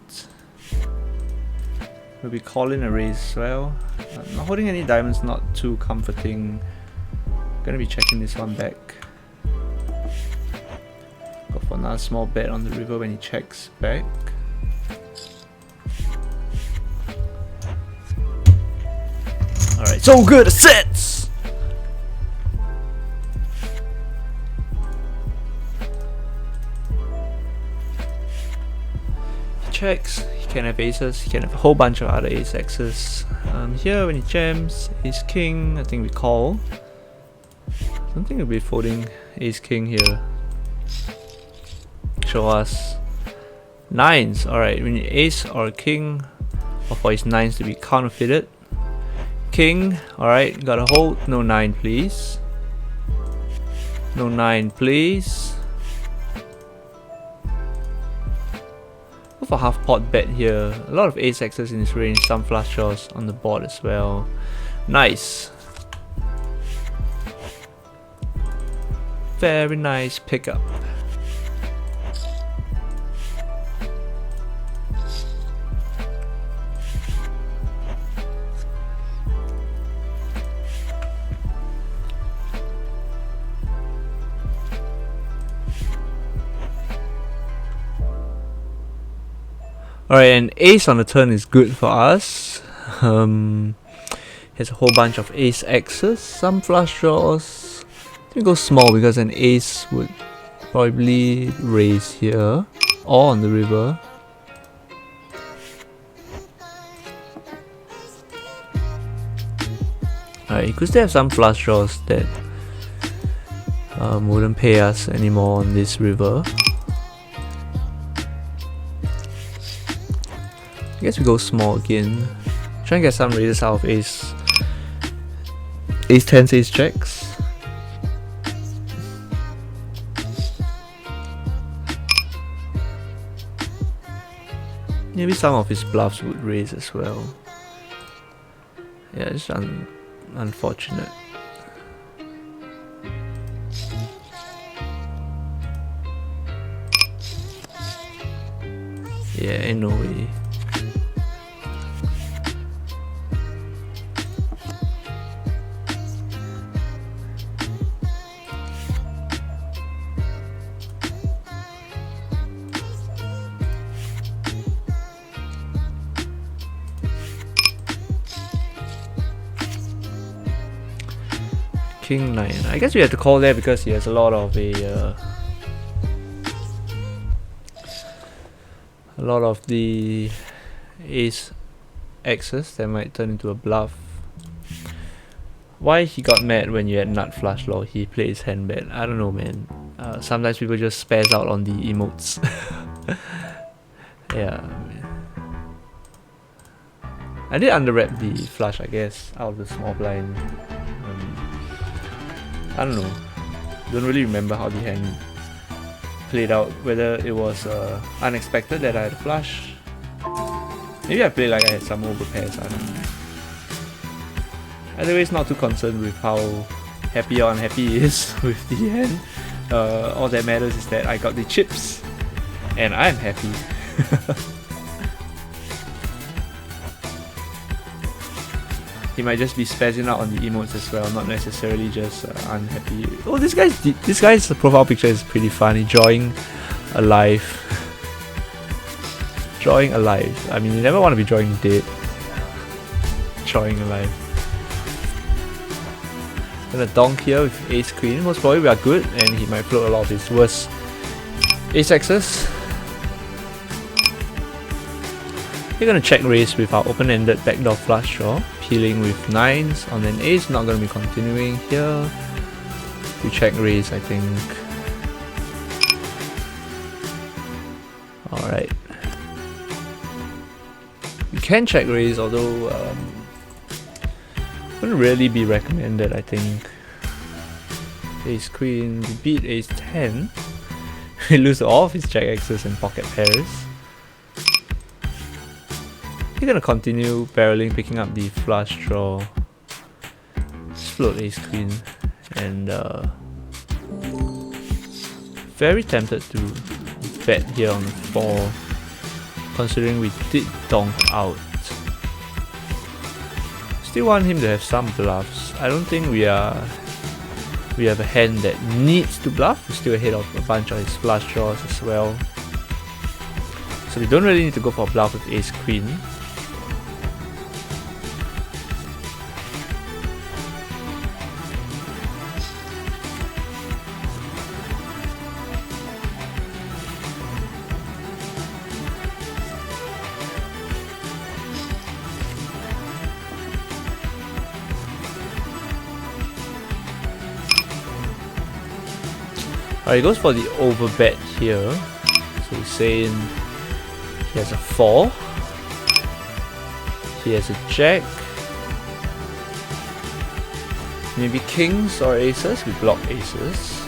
We'll be calling a raise as well. Not holding any diamonds, not too comforting. Gonna be checking this one back. Go for another small bet on the river when he checks back. Alright, so good! Sets! Checks, he can have aces, he can have a whole bunch of other ace X's. Here when he jams, ace king, I think we call. I don't think we'll be folding ace king here. Show us nines. Alright, we need ace or king, or for his nines to be counterfeited. King, alright, got a hold, no 9 please. No 9 please. Go for half pot bet here. A lot of ace X's in his range, some flush draws on the board as well. Nice. Very nice pickup. Alright, and ace on the turn is good for us. He has a whole bunch of ace X's, some flush draws. I think go small because an ace would probably raise here or on the river. Alright, he could still have some flush draws that wouldn't pay us anymore on this river. I guess we go small again. Try and get some raises out of ace Ace 10s, ace jacks. Maybe some of his bluffs would raise as well. Yeah, it's unfortunate. Yeah, ain't no way. King 9. I guess we have to call there because he has a lot of the ace X's that might turn into a bluff. Why he got mad when you had nut flush lol? He played his hand bad. I don't know, man. Sometimes people just spaz out on the emotes. Yeah. I did underwrap the flush, I guess, out of the small blind. I don't know. Don't really remember how the hand played out. Whether it was unexpected that I had a flush. Maybe I played like I had some overpairs. I don't know. Either way, it's not too concerned with how happy or unhappy he is with the hand. All that matters is that I got the chips, and I'm happy. He might just be spazzing out on the emotes as well, not necessarily just unhappy. Oh, this guy's profile picture is pretty funny. Drawing alive. Drawing alive. I mean, you never want to be drawing dead. Drawing alive. Gonna donk here with ace queen. Most probably we are good, and he might float a lot of his worst ace X's. We're gonna check raise with our open-ended backdoor flush draw. Peeling with 9s on an ace, not gonna be continuing here. We check raise, I think. Alright. We can check raise, although wouldn't really be recommended, I think. Ace queen, we beat ace 10. We lose all of his jack X's and pocket pairs. We're gonna continue barreling, picking up the flush draw. Just float ace queen, and very tempted to bet here on 4, considering we did donk out. Still want him to have some bluffs. I don't think we have a hand that needs to bluff. We're still ahead of a bunch of his flush draws as well, so we don't really need to go for a bluff with ace queen. Alright, he goes for the overbet here. So he's saying he has a 4. He has a jack. Maybe kings or aces. We block aces.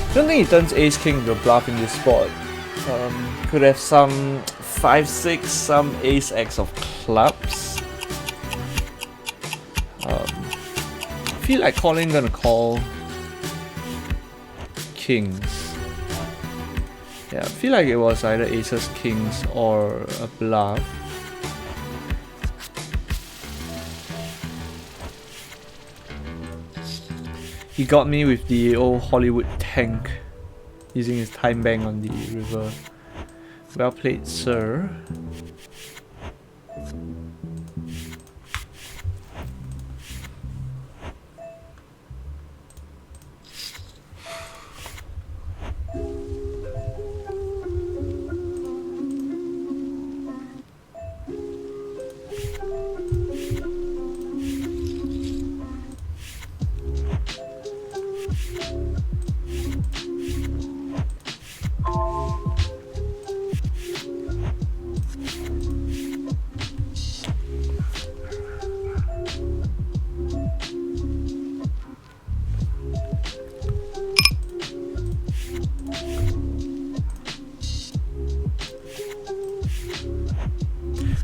I don't think he turns ace king into a bluff in this spot. Could have some 5-6, some ace x of clubs. I feel like gonna call kings. Yeah, I feel like it was either aces, kings, or a bluff. He got me with the old Hollywood tank, using his time bank on the river. Well played, sir.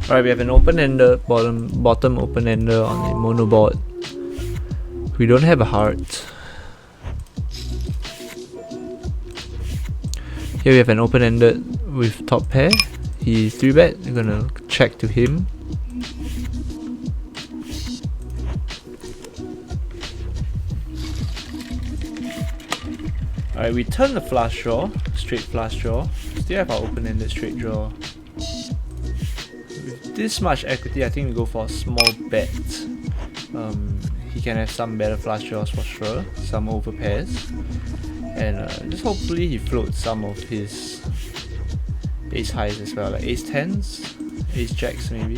Alright, we have an open-ender, bottom open-ender on the mono board. We don't have a heart. Here we have an open-ended with top pair. He's 3-bet, we're gonna check to him. Alright, we turn the flush draw, straight flush draw. Still have our open-ended straight draw. With this much equity, I think we go for a small bet. He can have some better flush draws for sure, some over pairs. And just hopefully he floats some of his ace highs as well, like ace 10s, ace jacks maybe.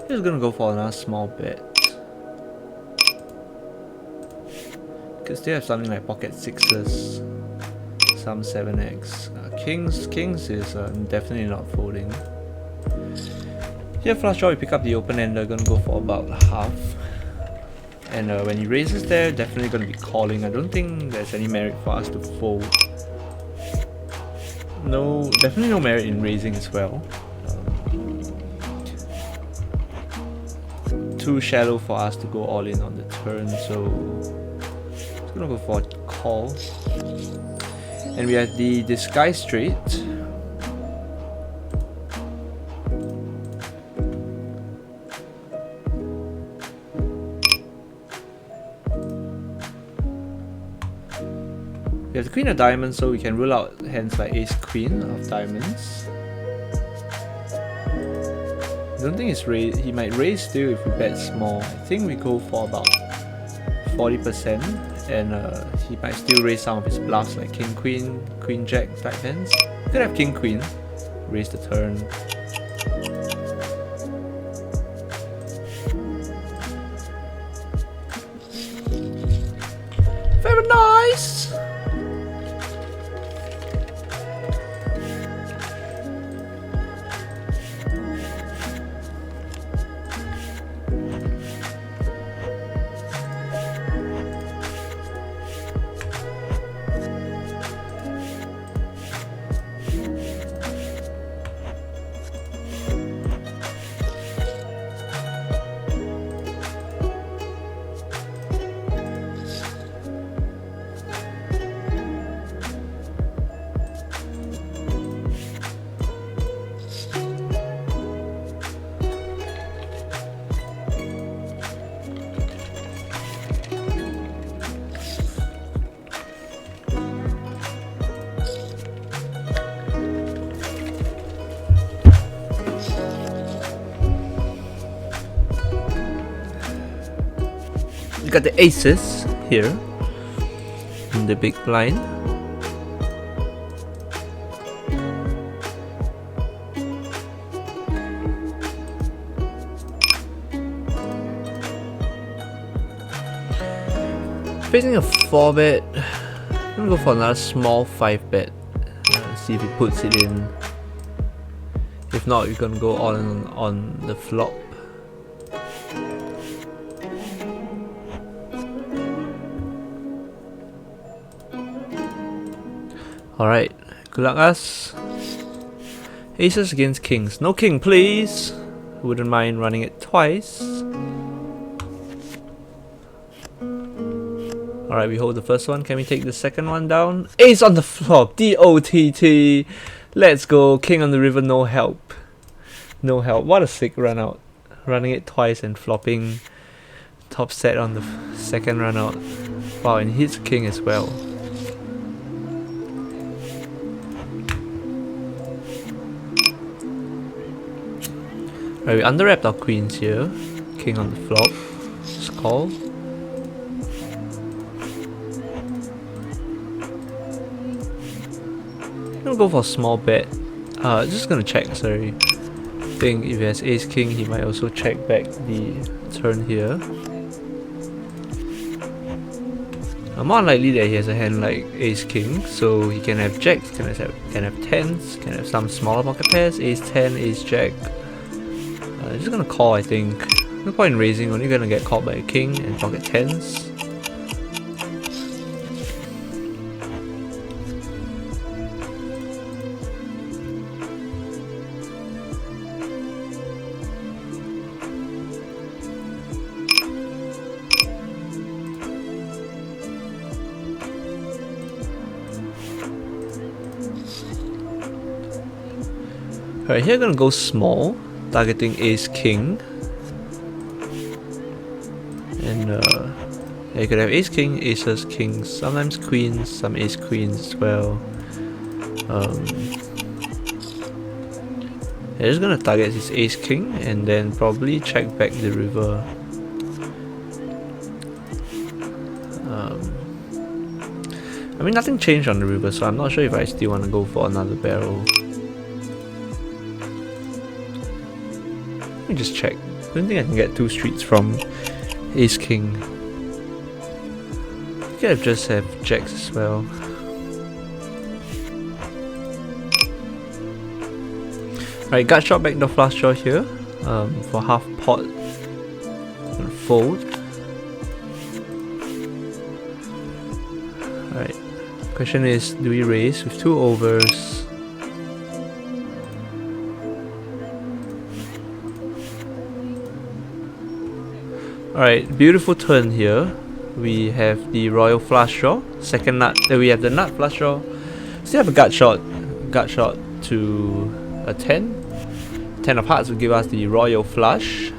Just gonna go for another small bet. Cause they have something like pocket sixes, some 7x. Kings is definitely not folding. Here flush draw, we pick up the open ender, gonna go for about half. And when he raises there, definitely gonna be calling. I don't think there's any merit for us to fold. No, definitely no merit in raising as well. Too shallow for us to go all in on the turn, so it's gonna go for a call. And we have the disguise straight. We have the queen of diamonds, so we can rule out hands like ace queen of diamonds. I don't think he might raise still if we bet small. I think we go for about 40%, and he might still raise some of his bluffs like king queen, queen jack type hands. We could have king queen, raise the turn. Very nice! We got the aces here in the big blind. Facing a 4-bet, I'm gonna go for another small 5-bet. See if he puts it in. If not, we're gonna go on the flop. Alright, good luck us. Aces against kings. No king, please. Wouldn't mind running it twice. Alright, we hold the first one. Can we take the second one down? Ace on the flop. DOTT. Let's go. King on the river, no help. No help. What a sick run out. Running it twice and flopping top set on the second run out. Wow, and hits king as well. Right, we underwrapped our queens here. King on the flop. Just call. I'm gonna go for a small bet. Just gonna check, sorry. think if he has ace king, he might also check back the turn here. More likely that he has a hand like ace king, so he can have jacks, can have tens, can have some smaller pocket pairs, ace 10, ace jack. Just gonna call, I think. No point in raising, only gonna get called by a king and pocket tens. Alright, here gonna go small, targeting ace king. And yeah, you could have ace king, aces, kings, sometimes queens, some ace queens as well. Yeah, just gonna target his ace king and then probably check back the river. I mean, nothing changed on the river, so I'm not sure if I still want to go for another barrel. Let me just check. I don't think I can get 2 streets from ace king. I could just have jacks as well. Right, gut shot back the flush draw here for half pot and fold. Right, question is, do we raise with 2 overs? Alright, beautiful turn here. We have the royal flush draw, second nut, we have the nut flush draw. Still have a gut shot to a 10. 10 of hearts will give us the royal flush.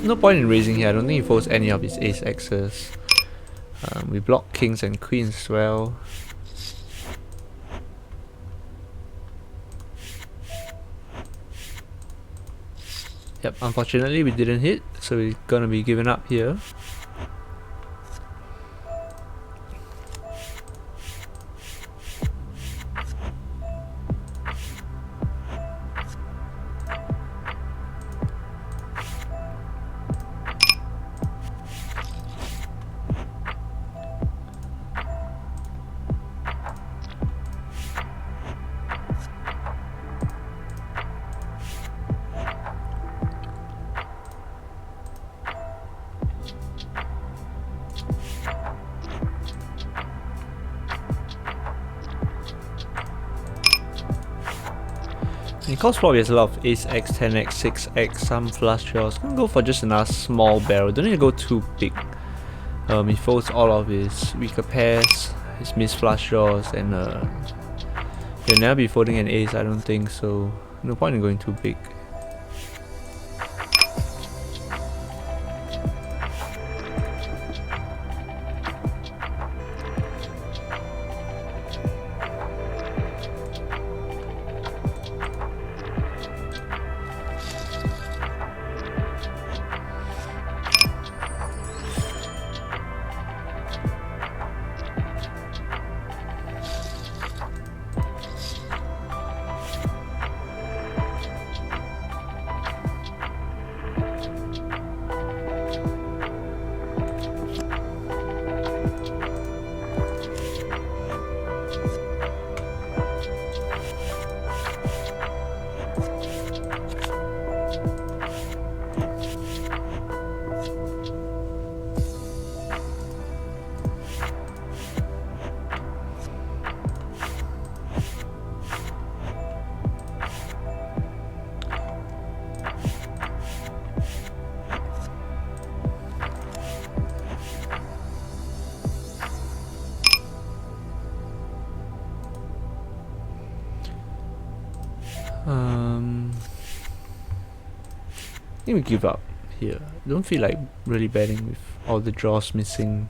No point in raising here, I don't think he folds any of his ace X's. We block kings and queens as well. Yep, unfortunately we didn't hit, so we're gonna be giving up here. He calls probably has a lot of ace x, 10x, 6x, some flush draws. Gonna go for just another small barrel, don't need to go too big. He folds all of his weaker pairs, his missed flush draws, and he'll never be folding an ace, I don't think, so no point in going too big. I think we give up here. I don't feel like really betting with all the draws missing.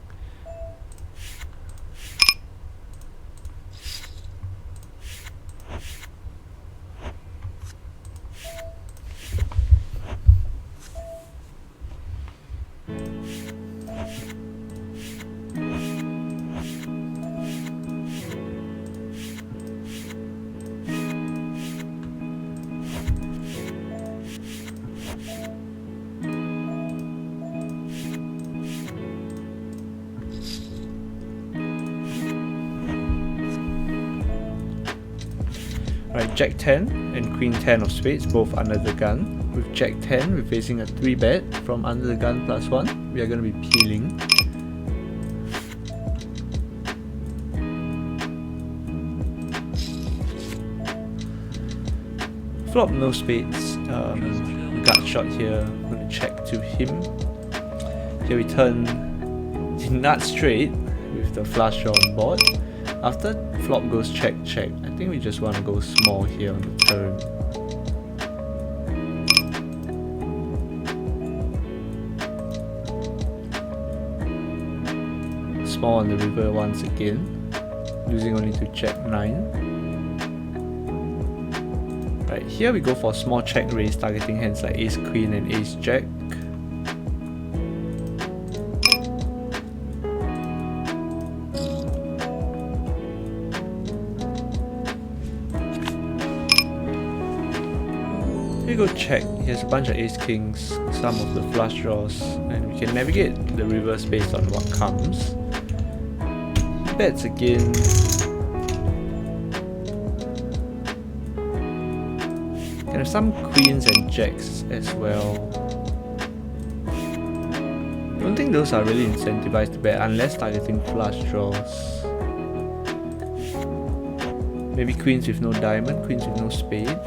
Jack 10 and Queen 10 of spades, both under the gun. With Jack 10, we're facing a 3-bet from under the gun +1. We are going to be peeling. Flop no spades. Gut shot here. I'm going to check to him. Here we turn the nut straight with the flush draw on board. After flop goes check check, I think we just want to go small here on the turn. Small on the river once again, losing only to check 9. Right, here we go for small check raise, targeting hands like ace queen and ace jack. Here we go check. He has a bunch of ace kings, some of the flush draws, and we can navigate the reverse based on what comes. Bets again. Can have some queens and jacks as well. Don't think those are really incentivized to bet unless targeting flush draws. Maybe queens with no diamond, queens with no spade.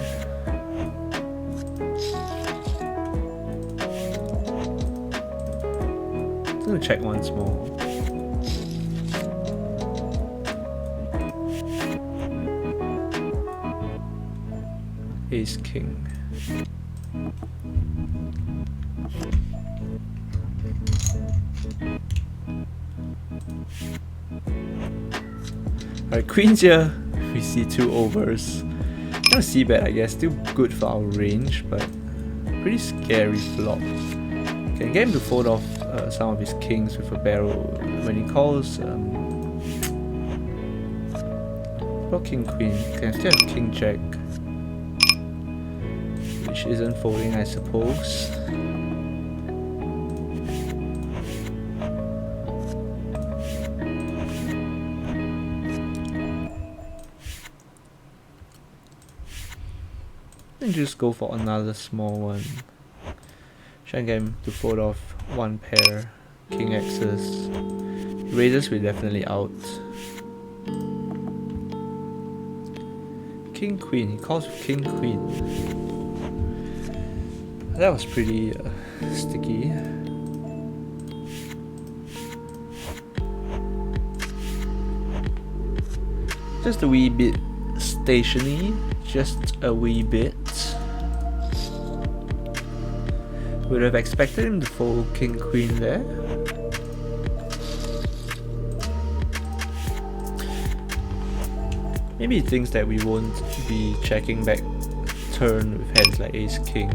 I'm gonna check once more. Ace king. Alright, queens here. We see 2 overs. Kind of c-bet, I guess. Still good for our range, but pretty scary flop. Can get him to fold off some of his kings with a barrel when he calls. Block king queen. Can still have king jack, which isn't folding, I suppose. And just go for another small one. Try and get him to fold off one pair. King X's. Raises, we're definitely out. King Queen. He calls with King Queen. That was pretty sticky. Just a wee bit stationy. Just a wee bit. Would have expected him to fold King Queen there. Maybe he thinks that we won't be checking back turn with hands like Ace King.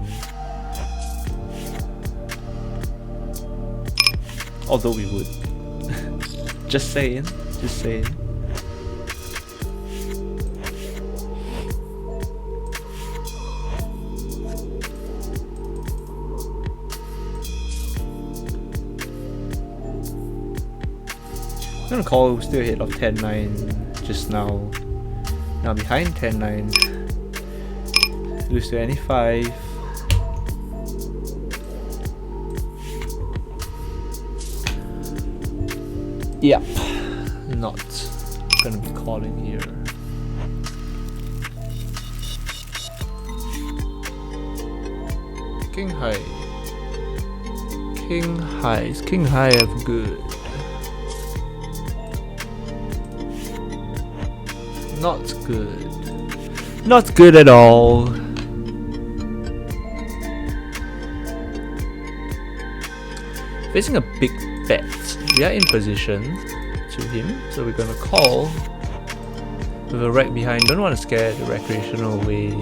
Although we would. Just saying. Just saying. I'm gonna call, still ahead of 10-9 just now. Now behind 10-9. Lose to any 5. Yep. Not gonna be calling here. King high. King high. Is king high have good? Not good. Not good at all. Facing a big bet. We are in position to him, so we're gonna call with a rekt behind. Don't want to scare the recreational away.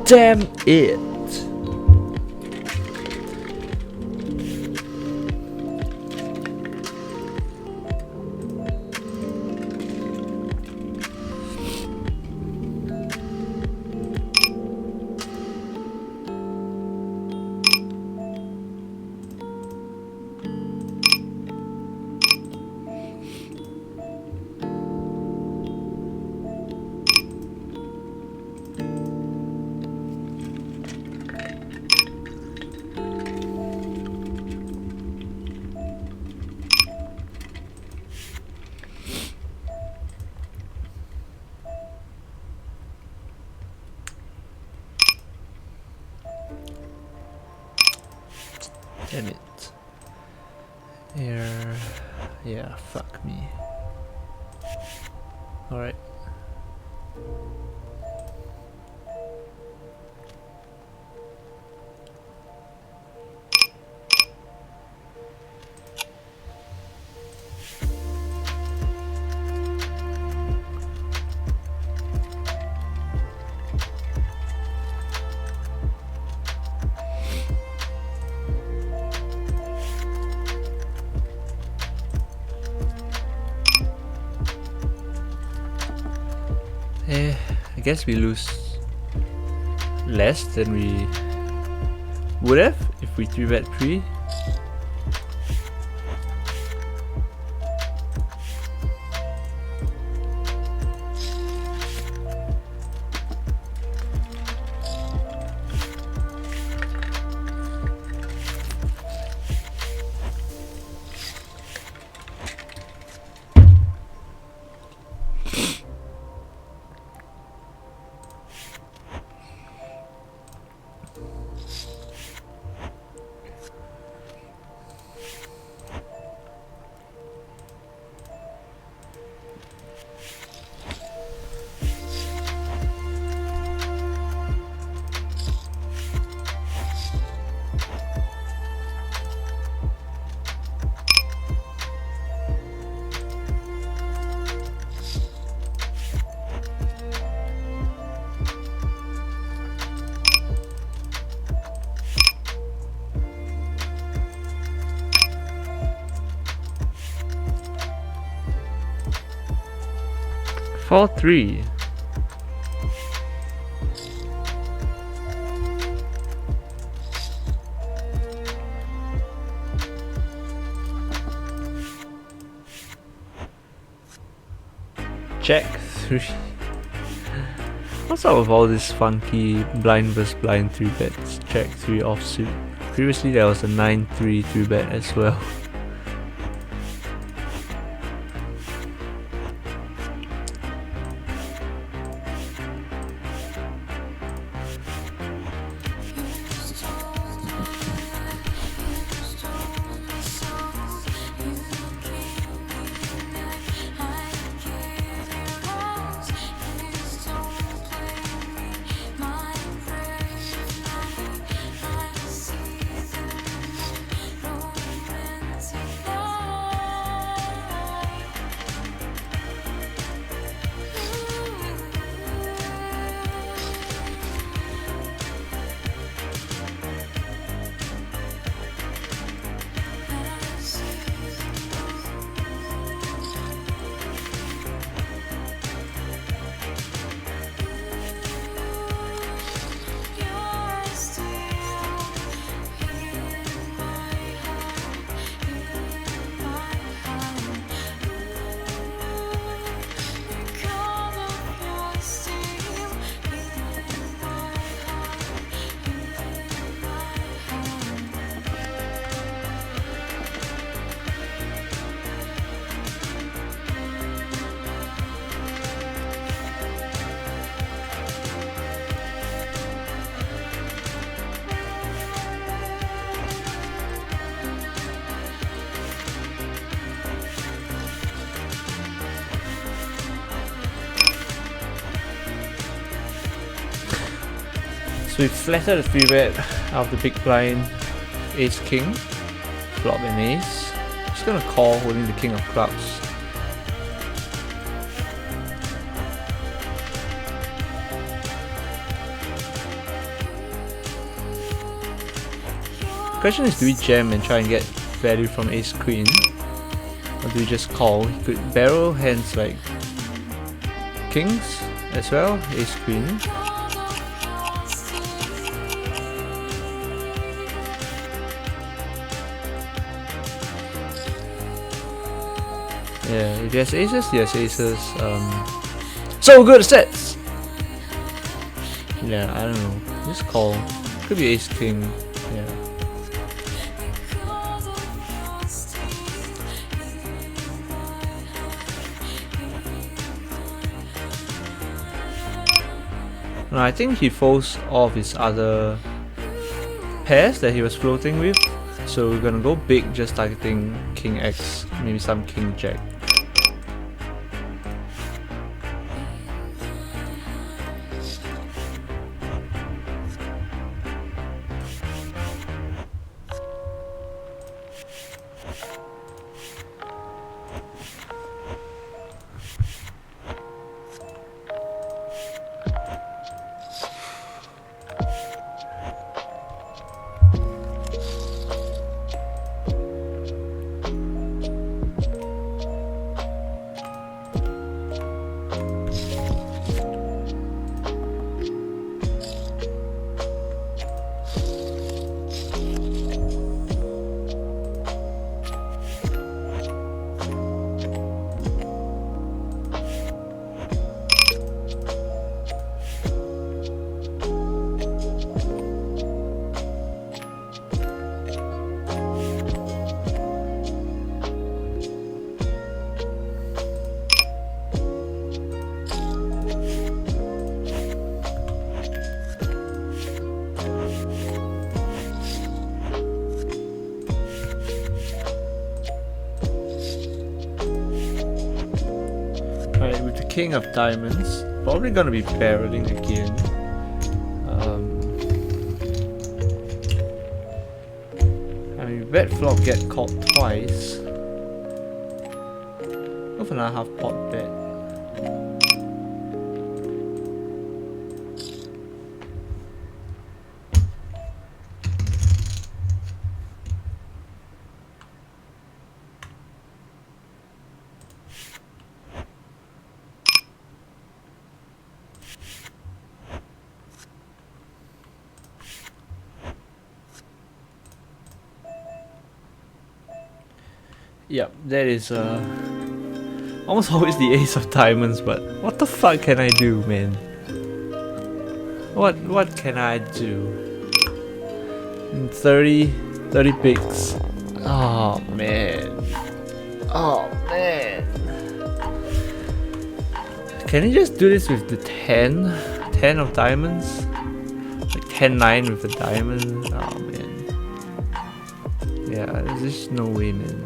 Damn it! Damn it. Here. Yeah, fuck me. Alright. I guess we lose less than we would have if we 3-bet pre. Fall 3. Check 3. What's up with all this funky blind vs blind 3-bets? Check 3 offsuit. Previously there was a 9-3 3-bet as well. So we flattered the 3-bet out of the big blind, ace king, flop and ace. Just gonna call holding the king of clubs. Question is, do we jam and try and get value from ace queen, or do we just call? He could barrel hands like kings as well, ace queen. Yeah, if he has aces, he has aces. So good sets! Yeah, I don't know. Just call. Could be ace king. Yeah. No, I think he folds all of his other pairs that he was floating with. So we're gonna go big, just targeting King X, maybe some King Jack. Alright, with the King of Diamonds, probably gonna be barreling again. I mean, red flop get caught twice. Go for another half pot bet. Yep, that is almost always the ace of diamonds, but what the fuck can I do, man? What can I do? 30 bigs. Oh man. Oh man. Can you just do this with the 10 of diamonds? Like 10-9 with the diamond? Oh man. Yeah, there's just no way, man.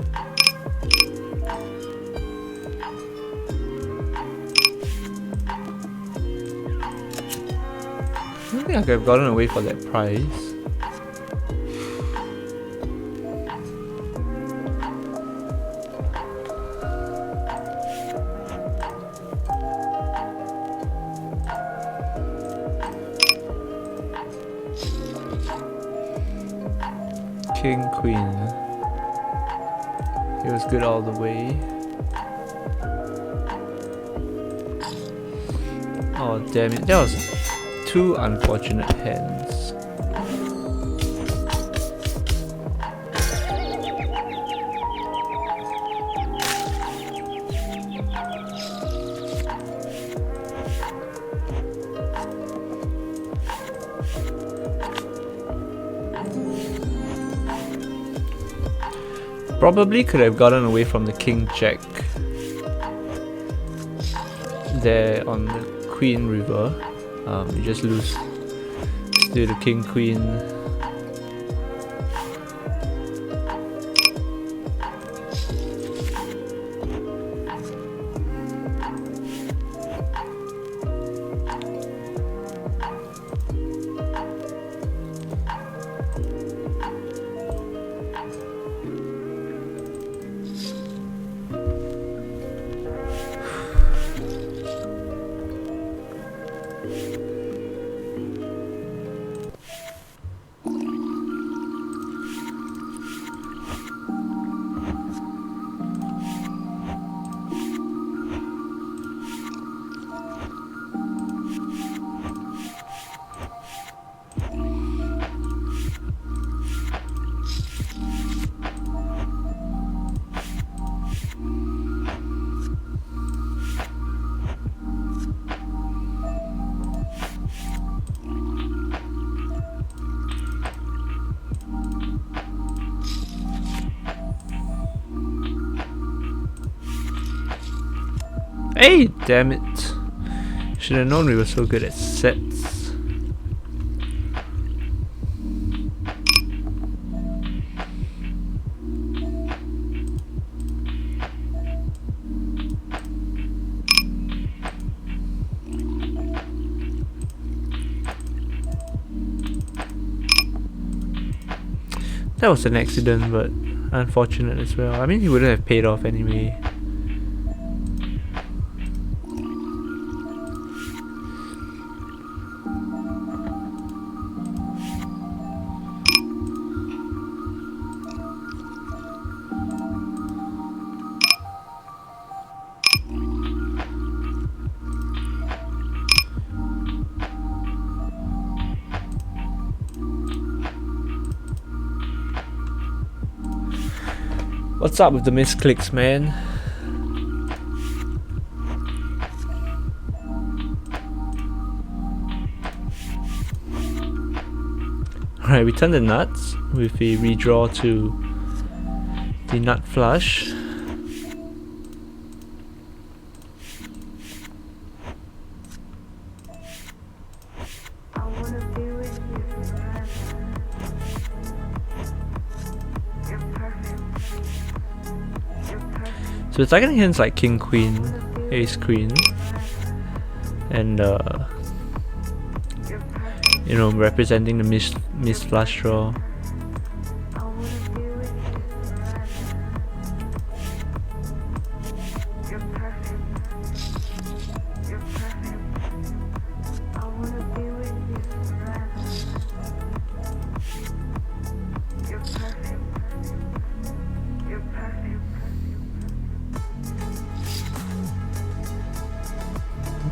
I don't think I could have gotten away for that price. King, Queen. He was good all the way. Oh damn it, that was two unfortunate hands. Probably could have gotten away from the King Jack there on the Queen River. You just lose to the King Queen. Hey, damn it. Should have known we were so good at sets. That was an accident, but unfortunate as well. I mean, he wouldn't have paid off anyway. What's up with the misclicks, man? Alright, we turn the nuts with a redraw to the nut flush. I wanna be with you forever. You're perfect. You're perfect. So we're targeting hands like King Queen, Ace Queen, and You're perfect. you know, representing the miss flush draw. I wanna be with you forever. You're perfect. You're perfect. I wanna be with you forever. You're perfect. You're perfect.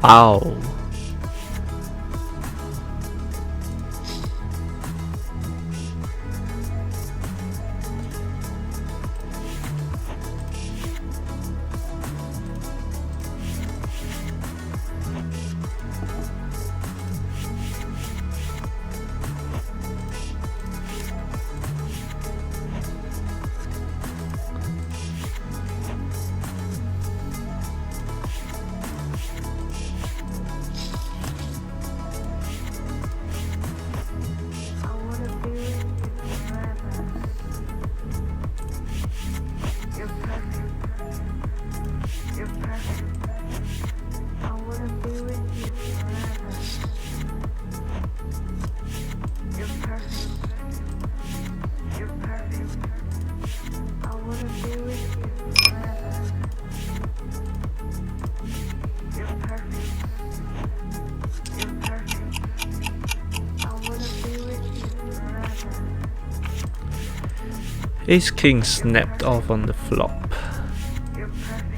Wow. I wanna be with you forever. You're perfect. You're perfect. I wanna be with you forever. You're perfect. You're perfect. I wanna be with you forever. You're perfect. You're perfect. I wanna be with you forever. Ace King snapped off on the flop. You're perfect.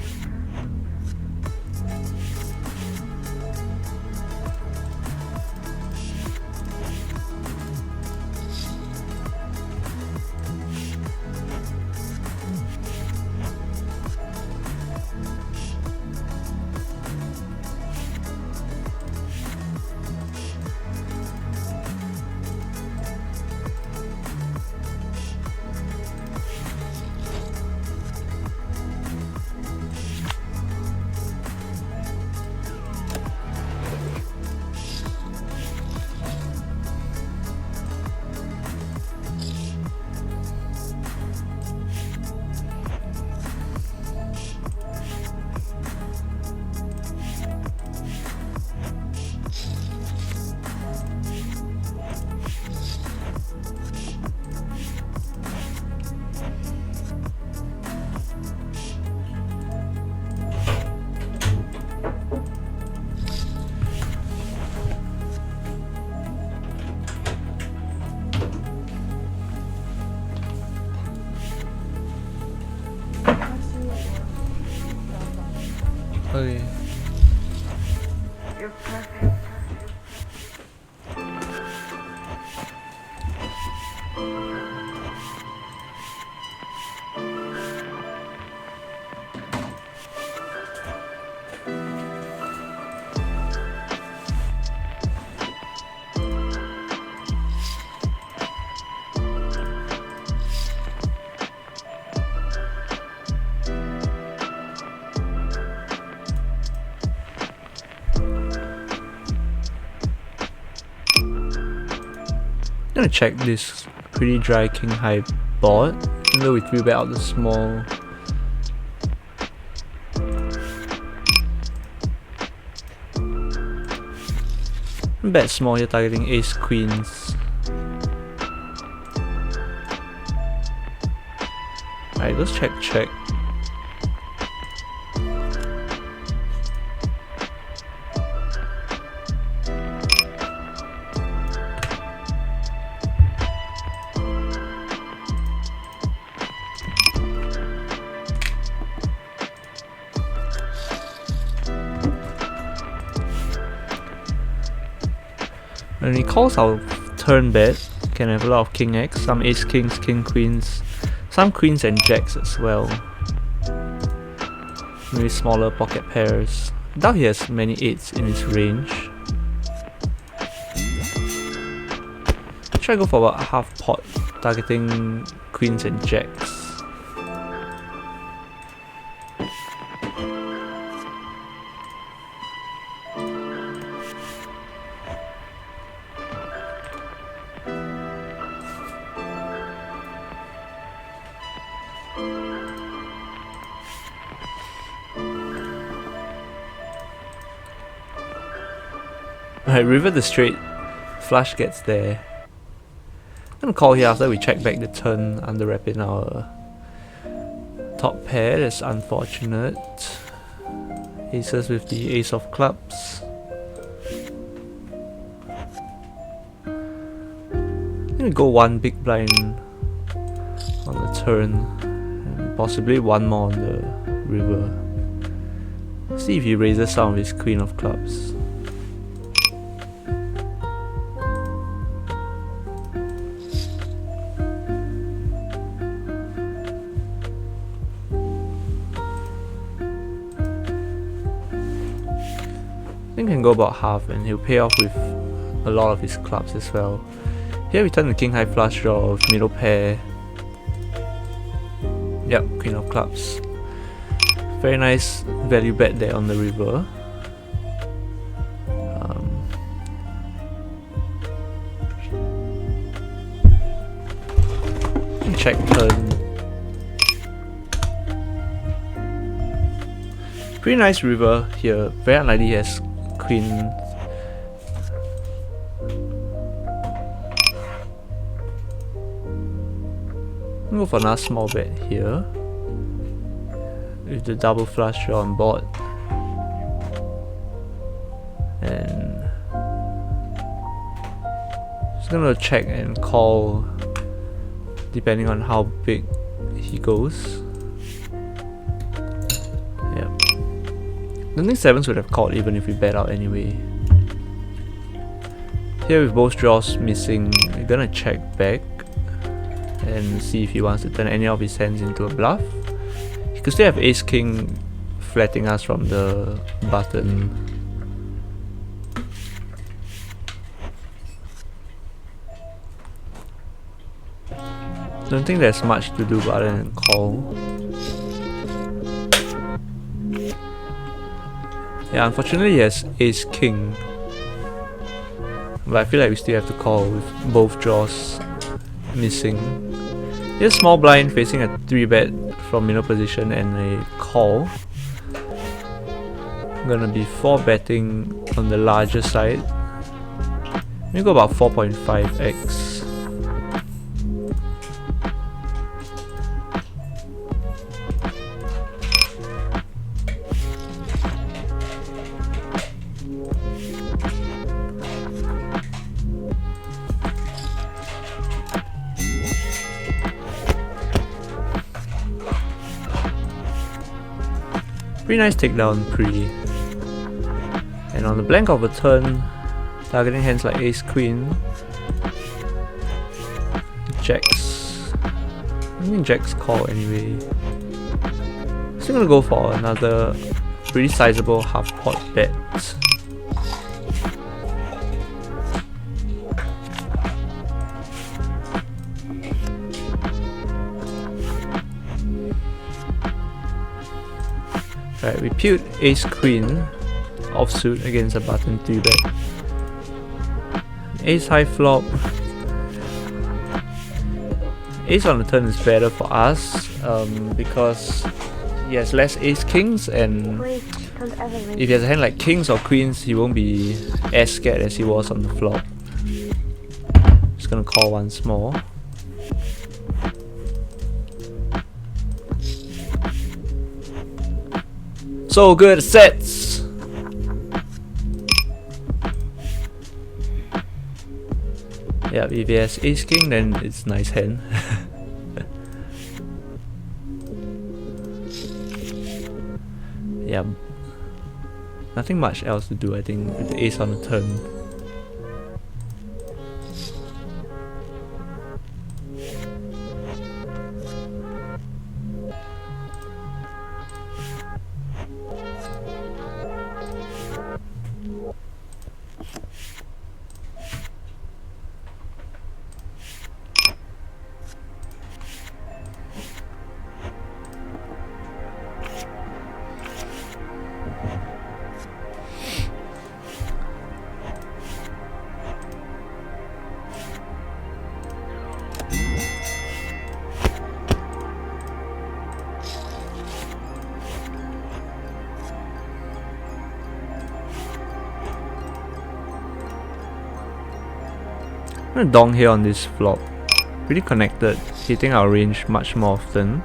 Okay. You're perfect. I'm gonna check this pretty dry king high board, even though we 3-bet out the small. Bet small, you're targeting ace queens. Alright, let's check. When he calls our turn bet, can have a lot of king x, some ace kings, king queens, some queens and jacks as well. Maybe smaller pocket pairs. Doubt he has many 8s in his range. Try to go for about half pot, targeting queens and jacks. Alright, river the straight, flush gets there. I'm gonna call here after we check back the turn under wrapping our top pair. That's unfortunate. Aces with the ace of clubs. I'm gonna go one big blind on the turn and possibly one more on the river. See if he raises some of his queen of clubs. I think we can go about half and he'll pay off with a lot of his clubs as well. Here we turn the king high flush draw with middle pair. Yep, queen of clubs. Very nice value bet there on the river. Check turn. Pretty nice river here. Very unlikely he has queen. I'll go for another small bet here with the double flush draw on board, and just gonna check and call depending on how big he goes. Yep. I think sevens would have called even if we bet out anyway. Here with both draws missing, we're gonna check back and see if he wants to turn any of his hands into a bluff. He could still have ace king flatting us from the button. Don't think there's much to do other than call. Yeah, unfortunately he has ace king, but I feel like we still have to call with both draws missing. Here's small blind facing a 3-bet from middle position and a call. I'm gonna be 4-betting on the larger side. Maybe go about 4.5x. Pretty nice takedown pre. And on the blank of a turn, targeting hands like ace queen, jacks. I think jacks call anyway. Still gonna go for another pretty sizable half pot bet. Right, we pewed ace queen offsuit against a button 3-bet. Ace high flop. Ace on the turn is better for us because he has less ace kings, and if he has a hand like kings or queens, he won't be as scared as he was on the flop. Just gonna call once more. so good at sets. Yeah, if he has ace king, then it's nice hand. Yeah, nothing much else to do, I think, with the ace on the turn. I'm gonna dong here on this flop. Pretty connected, hitting our range much more often.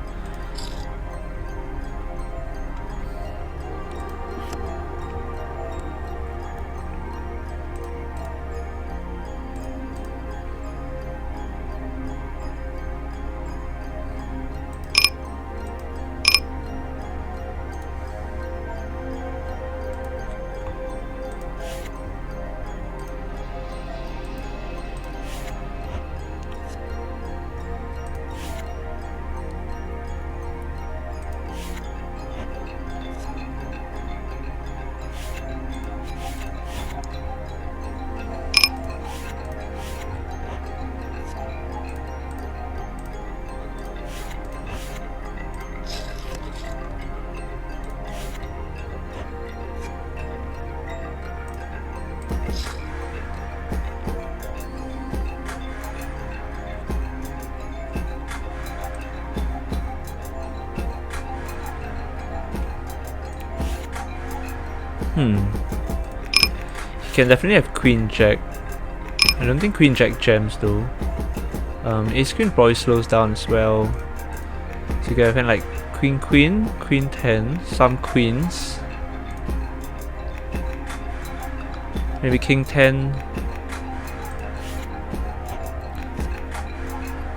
He can definitely have queen jack. I don't think queen jack jams though. Ace queen probably slows down as well. So you can have like queen queen, queen 10, some queens. Maybe king 10.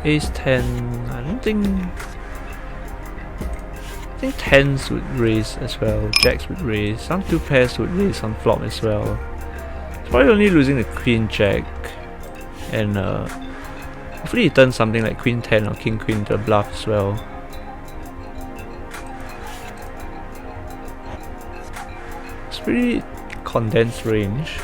Ace 10. I think 10s would raise as well, jacks would raise, some 2 pairs would raise on flop as well. It's probably only losing the queen jack, and hopefully he turns something like queen 10 or king queen to a bluff as well. It's pretty condensed range.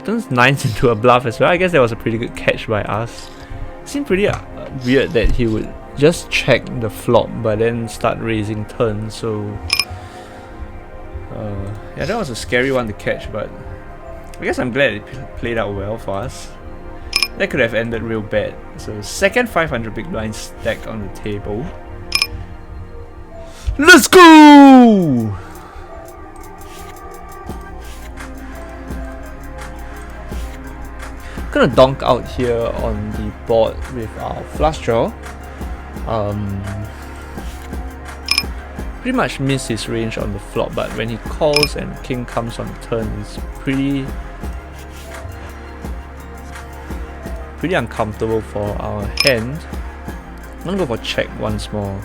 Turns 9s into a bluff as well. I guess that was a pretty good catch by us. It seemed pretty weird that he would just check the flop but then start raising turn, so yeah, that was a scary one to catch, but I guess I'm glad it played out well for us. That could have ended real bad. So second 500 big blinds stacked on the table. Let's go! Gonna donk out here on the board with our flush draw. Pretty much missed his range on the flop, but when he calls and king comes on the turn, it's pretty uncomfortable for our hand. I'm gonna go for check once more.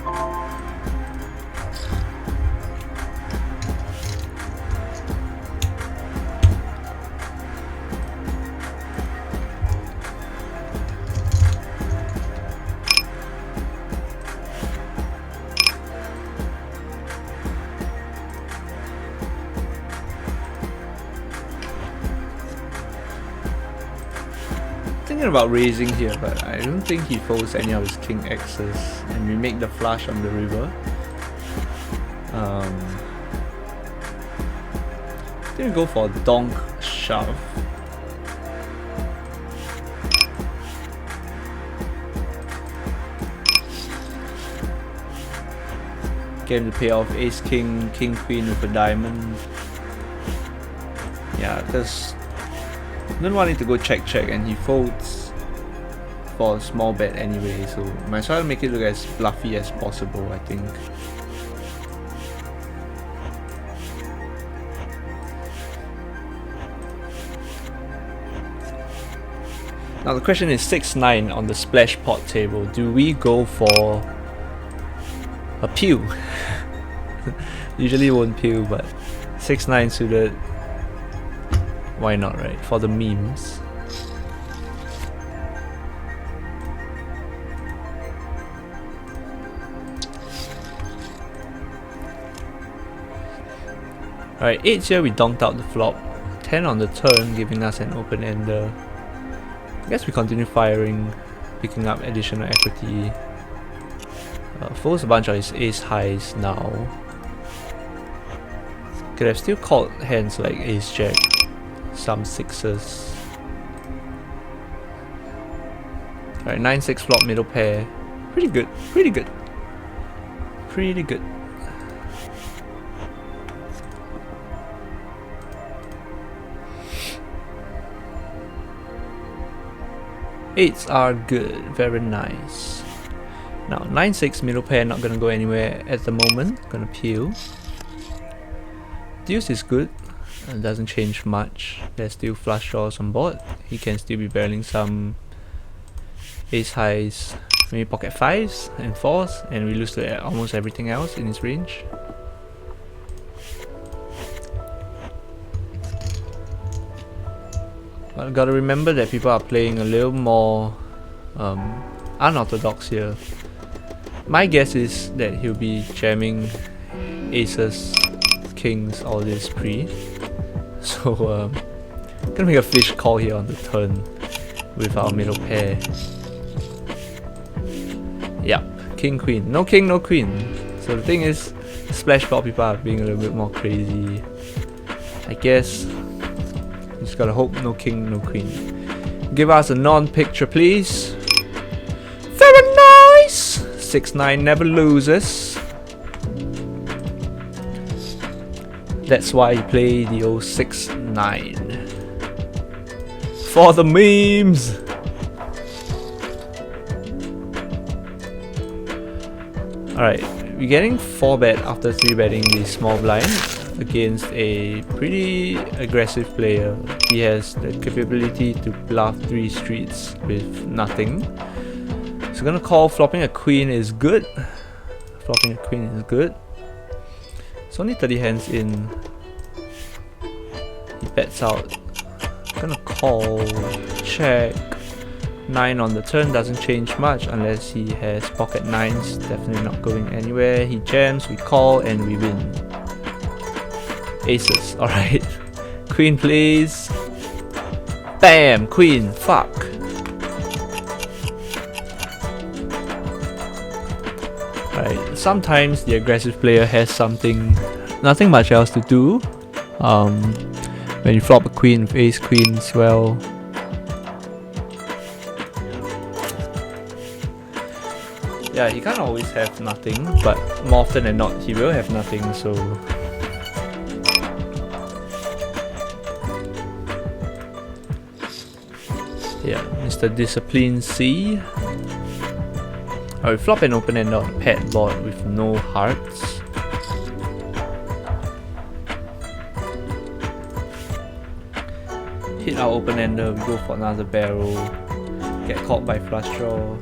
Thinking about raising here, but I don't think he folds any of his king X's, and we make the flush on the river. I think we go for a donk shove. Get him to pay off ace king, king queen with a diamond. Yeah, because Don't want it to go check, and he folds for a small bet anyway, so might as well make it look as bluffy as possible, I think. Now the question is 6-9 on the splash pot table. Do we go for a pew? Usually won't pew, but 6-9 suited. Why not, right? For the memes. Alright, 8 here we donked out the flop. 10 on the turn, giving us an open ender. I guess we continue firing, picking up additional equity. Folds a bunch of his ace highs now. Could have still called hands like ace jack, some sixes. Alright, 9-6 flop middle pair. Pretty good, pretty good. Pretty good. Eights are good, very nice. Now 9-6 middle pair, not gonna go anywhere at the moment, gonna peel. Deuce is good, and doesn't change much. There's still flush draws on board. He can still be barreling some ace highs, maybe pocket fives and fours, and we lose to almost everything else in his range. But gotta remember that people are playing a little more unorthodox here. My guess is that he'll be jamming aces, kings, all this pre. So gonna make a fish call here on the turn with our middle pair. Yep, king queen. No king, no queen. So the thing is, splash pot people are being a little bit more crazy. I guess just gotta hope no king, no queen. Give us a non-picture, please. Very nice! 6-9 never loses. That's why you play the old 6-9. For the memes! Alright, we're getting 4-bet after 3-betting the small blind against a pretty aggressive player. He has the capability to bluff 3 streets with nothing. So gonna call. Flopping a queen is good. Flopping a queen is good. It's only 30 hands in. He bets out. Gonna call. Check. 9 on the turn doesn't change much unless he has pocket 9s. Definitely not going anywhere. He jams, we call, and we win. Aces, alright. Queen, please. Bam! Queen, fuck. Alright, sometimes the aggressive player has nothing much else to do. When you flop a queen with ace queen as well. Yeah, he can't always have nothing, but more often than not, he will have nothing, so... Yeah, Mr. Discipline C. We flop an open ender on pet board with no hearts. Hit our open ender, we go for another barrel. Get caught by flush draw.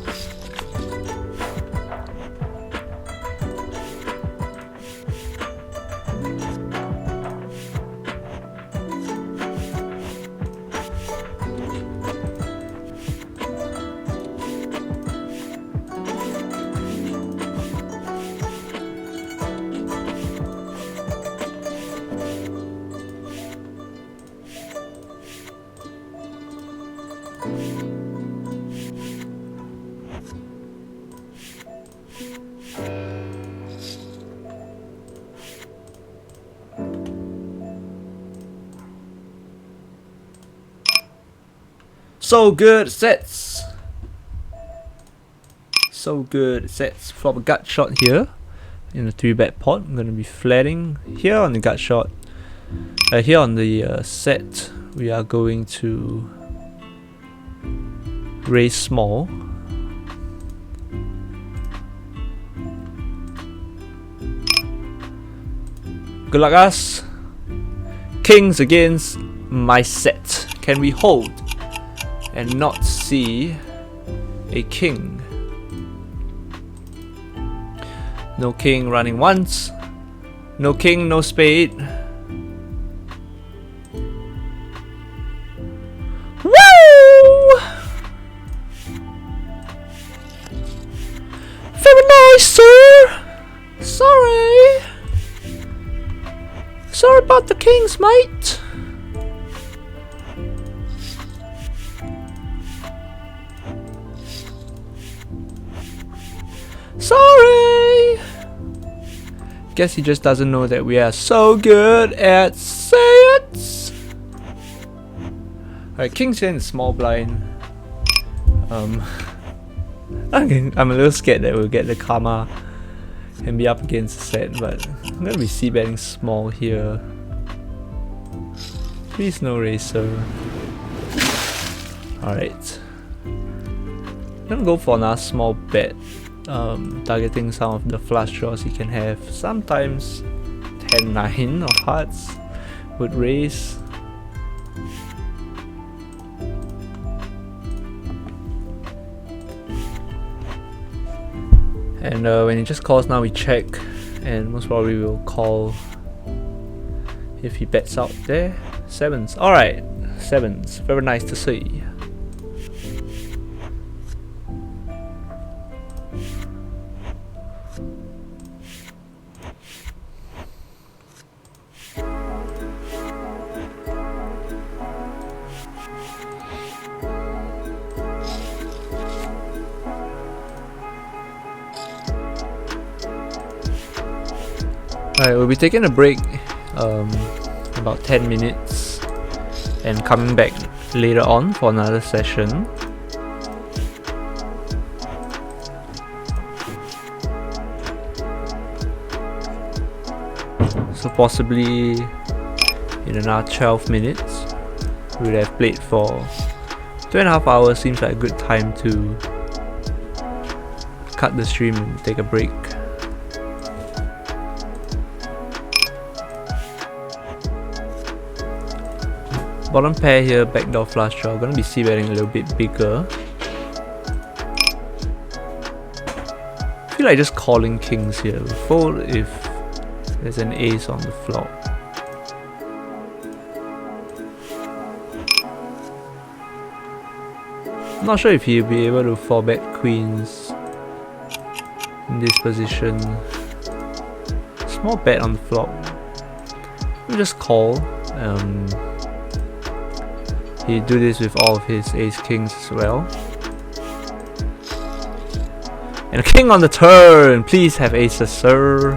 So good sets. So good sets. Flop a gut shot here in a 3-bet pot. I'm gonna be flatting here on the gut shot. Here on the set we are going to raise small. Good luck us. Kings against my set. Can we hold and not see a king? No king running once. No king, no spade. Woo! Very nice, sir. Sorry. Sorry about the kings, mate. Sorry. Guess he just doesn't know that we are so good at sets. Alright, king's in small blind. I'm a little scared that we'll get the karma and be up against the set, but I'm gonna be c-betting small here. Please no racer. Alright. I'm gonna go for another small bet, targeting some of the flush draws he can have. Sometimes 10-9 of hearts would raise. And when he just calls now, we check, and most probably we'll call if he bets out there. Sevens. Alright, sevens. Very nice to see. Alright, we'll be taking a break, about 10 minutes, and coming back later on for another session. So possibly in another 12 minutes, we would have played for 2.5 hours. Seems like a good time to cut the stream and take a break. Bottom pair here, backdoor flush draw. Gonna be c-betting a little bit bigger. I feel like just calling kings here. We'll fold if there's an ace on the flop. I'm not sure if he'll be able to 4-bet queens in this position. Small bet on the flop. We'll just call. He do this with all of his ace kings as well. And a king on the turn! Please have aces, sir.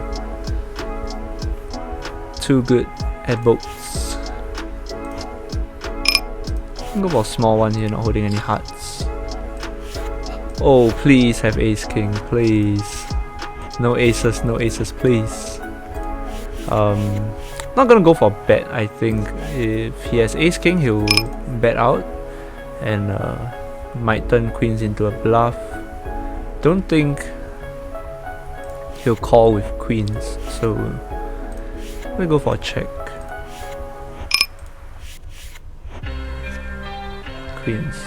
Too good at boats. Go for a small one here, not holding any hearts. Oh, please have ace king, please. No aces, please. Not gonna go for a bet. I think if he has ace king, he'll bet out and might turn queens into a bluff. Don't think he'll call with queens, so we'll go for a check. Queens,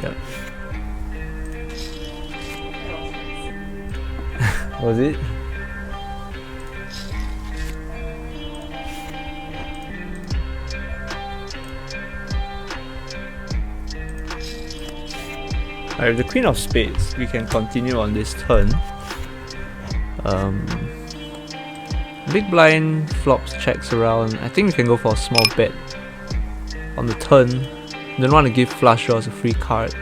yep. Was it? Alright, with the queen of spades, we can continue on this turn. Big blind flops, checks around. I think we can go for a small bet on the turn. Don't want to give flush draws a free card.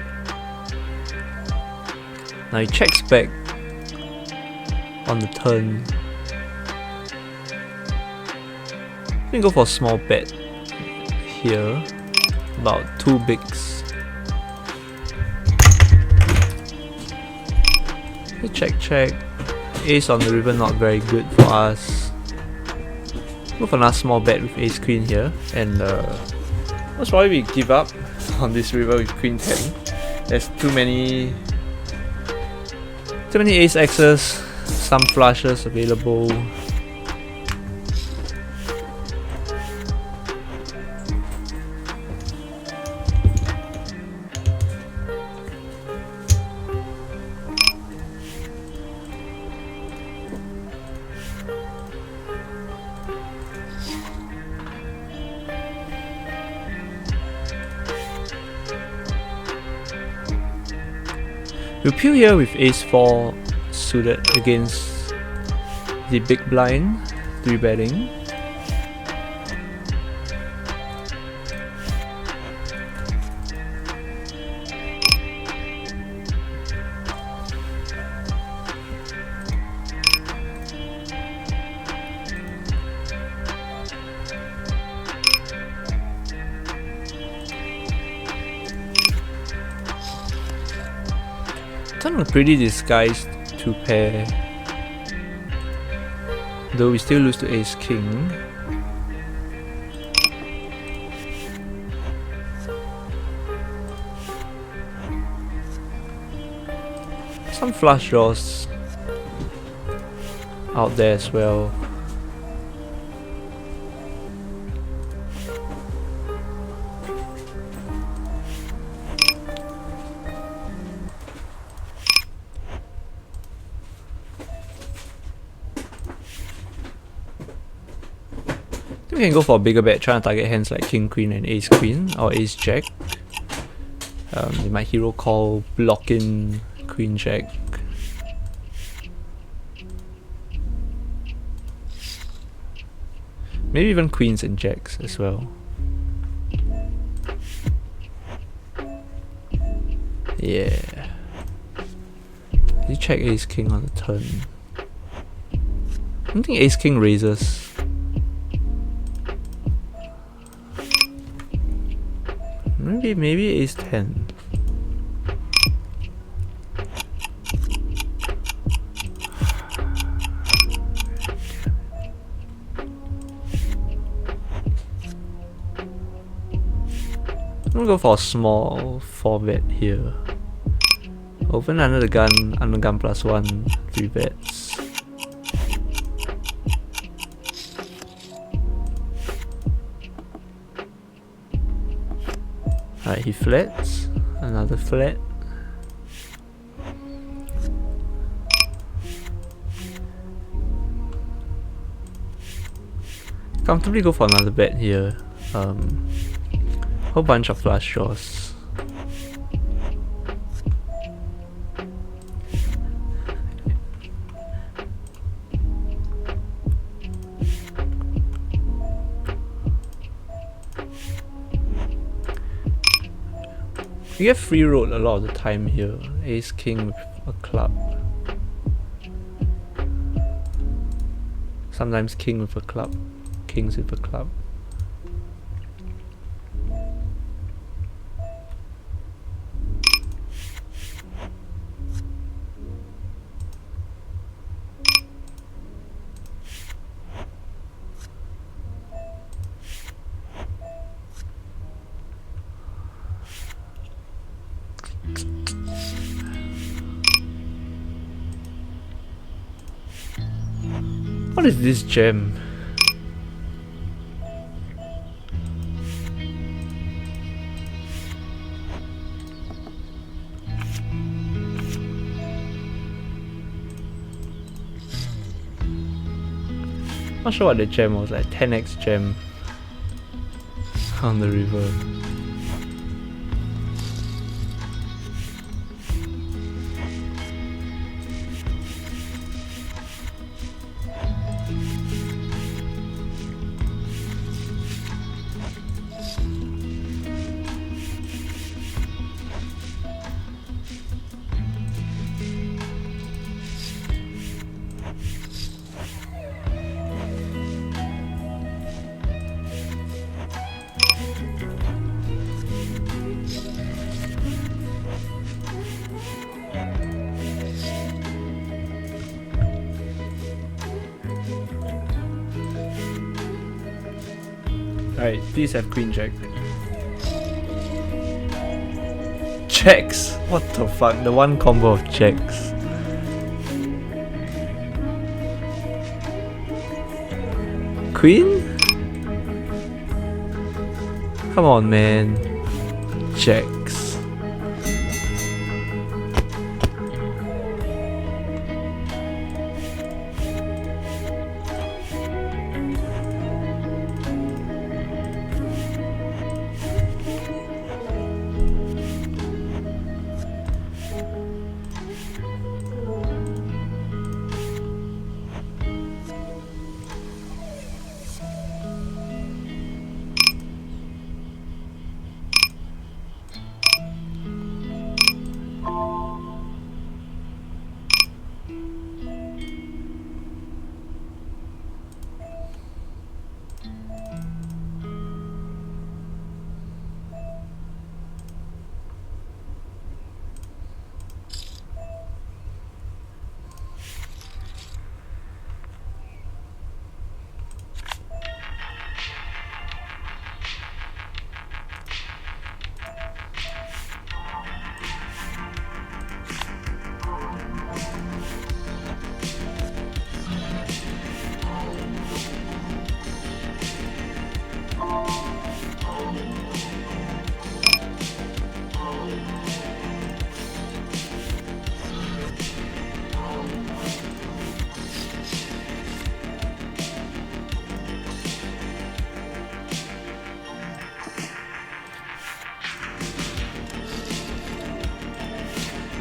Now he checks back on the turn. We can go for a small bet here, about 2 bigs. Check, check. Ace on the river, not very good for us. Go for another small bet with ace queen here, and Most probably we give up on this river with queen 10. There's too many ace X's, some flushes available. We'll peel here with ace 4 suited against the big blind, 3-betting. Turn a pretty disguised 2-pair, though we still lose to ace king. Some flush draws out there as well. We can go for a bigger bet, trying to target hands like king queen and ace queen or ace jack. They might hero call, block in queen jack. Maybe even queens and jacks as well. Yeah. You check ace king on the turn. I don't think ace king raises. Maybe ace 10. I'm gonna go for a small 4-bet here. Open under the gun +1, 3 bets. Alright, he flats, another flat. Comfortably go for another bet here. Whole bunch of flush draws. You get free road a lot of the time here. Ace king with a club. Sometimes king with a club. Kings with a club. What is this gem? Not sure what the gem was, like 10x gem on the river. Alright, please have queen jack. checks. What the fuck? The one combo of checks. Queen? Come on, man. Checks.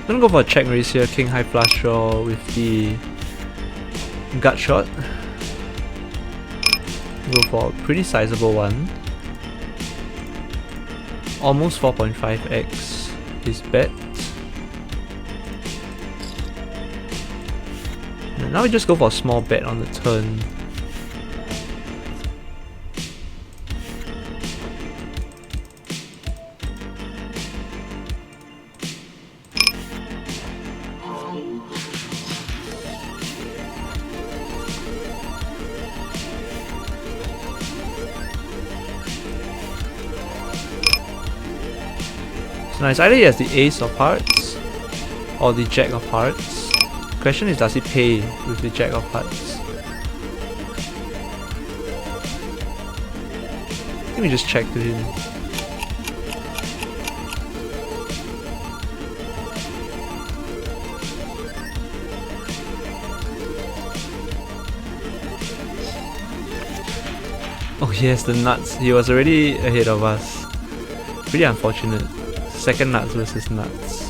I'm gonna go for a check raise here, king high flush draw with the gut shot. Go for a pretty sizable one. Almost 4.5x his bet. And now we just go for a small bet on the turn. So nice, either he has the ace of hearts or the jack of hearts. The question is, does he pay with the jack of hearts? Let me just check to him. Oh yes, the nuts. He was already ahead of us. Pretty unfortunate. Second nuts versus nuts.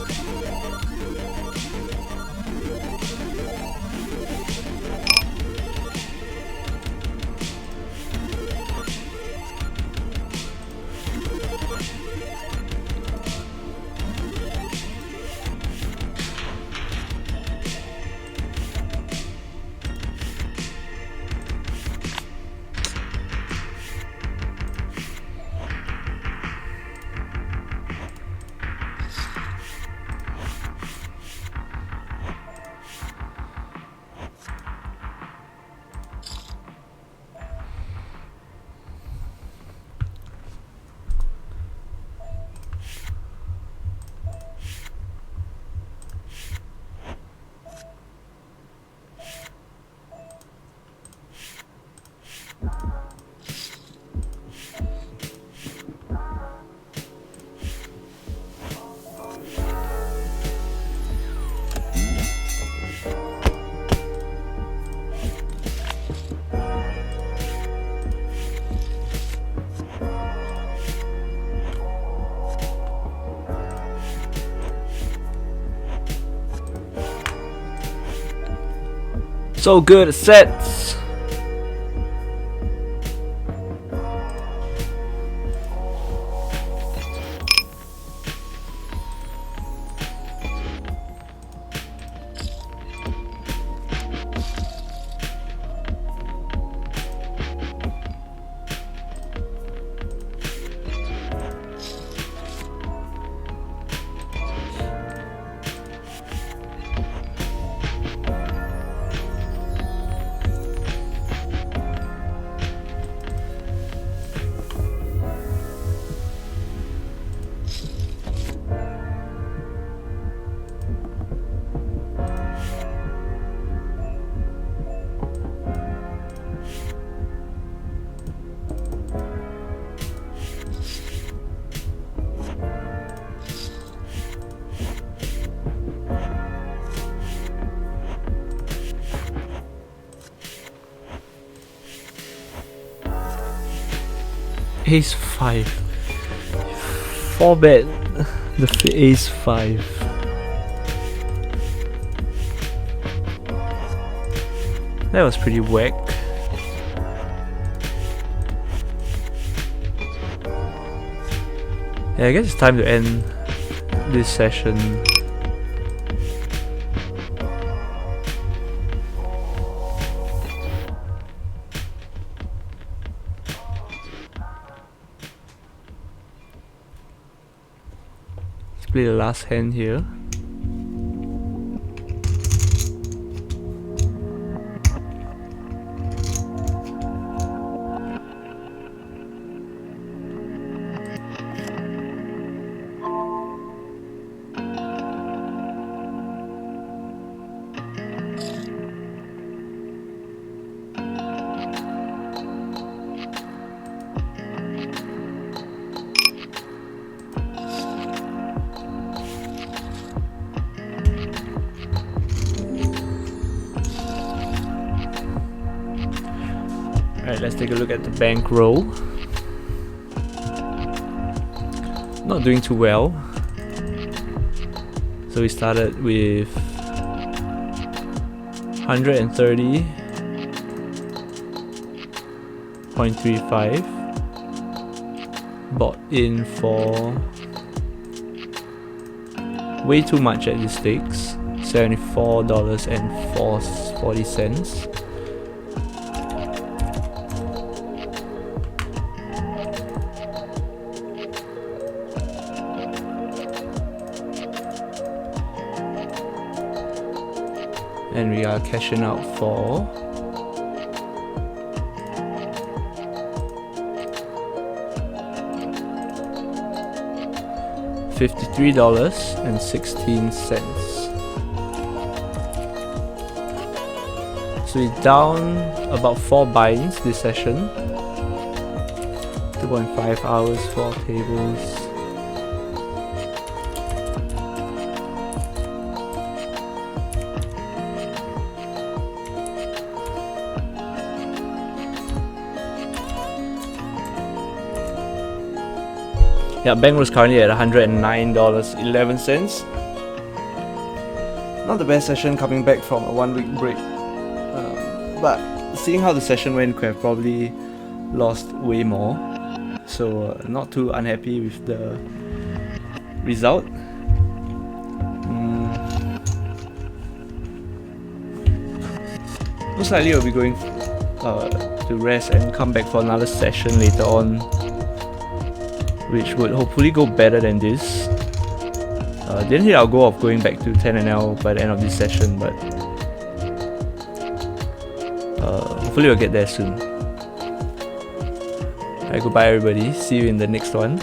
So good at sets. Ace 5. 4 bet the Ace 5. That was pretty whack. Yeah, I guess it's time to end this session. Let's play the last hand here. Alright, let's take a look at the bankroll. Not doing too well. So we started with 130.35. Bought in for way too much at these stakes. $74.40. And we are cashing out for $53.16. So we're down about 4 binds this session. 2.5 hours, 4 tables. Yeah, Bankroll is currently at $109.11. Not the best session coming back from a 1-week break. But seeing how the session went, could have probably lost way more. So not too unhappy with the result. Most likely I'll be going to rest and come back for another session later on, which would hopefully go better than this. Didn't hit our goal of going back to 10NL by the end of this session, but hopefully we'll get there soon. Alright, goodbye everybody, see you in the next one.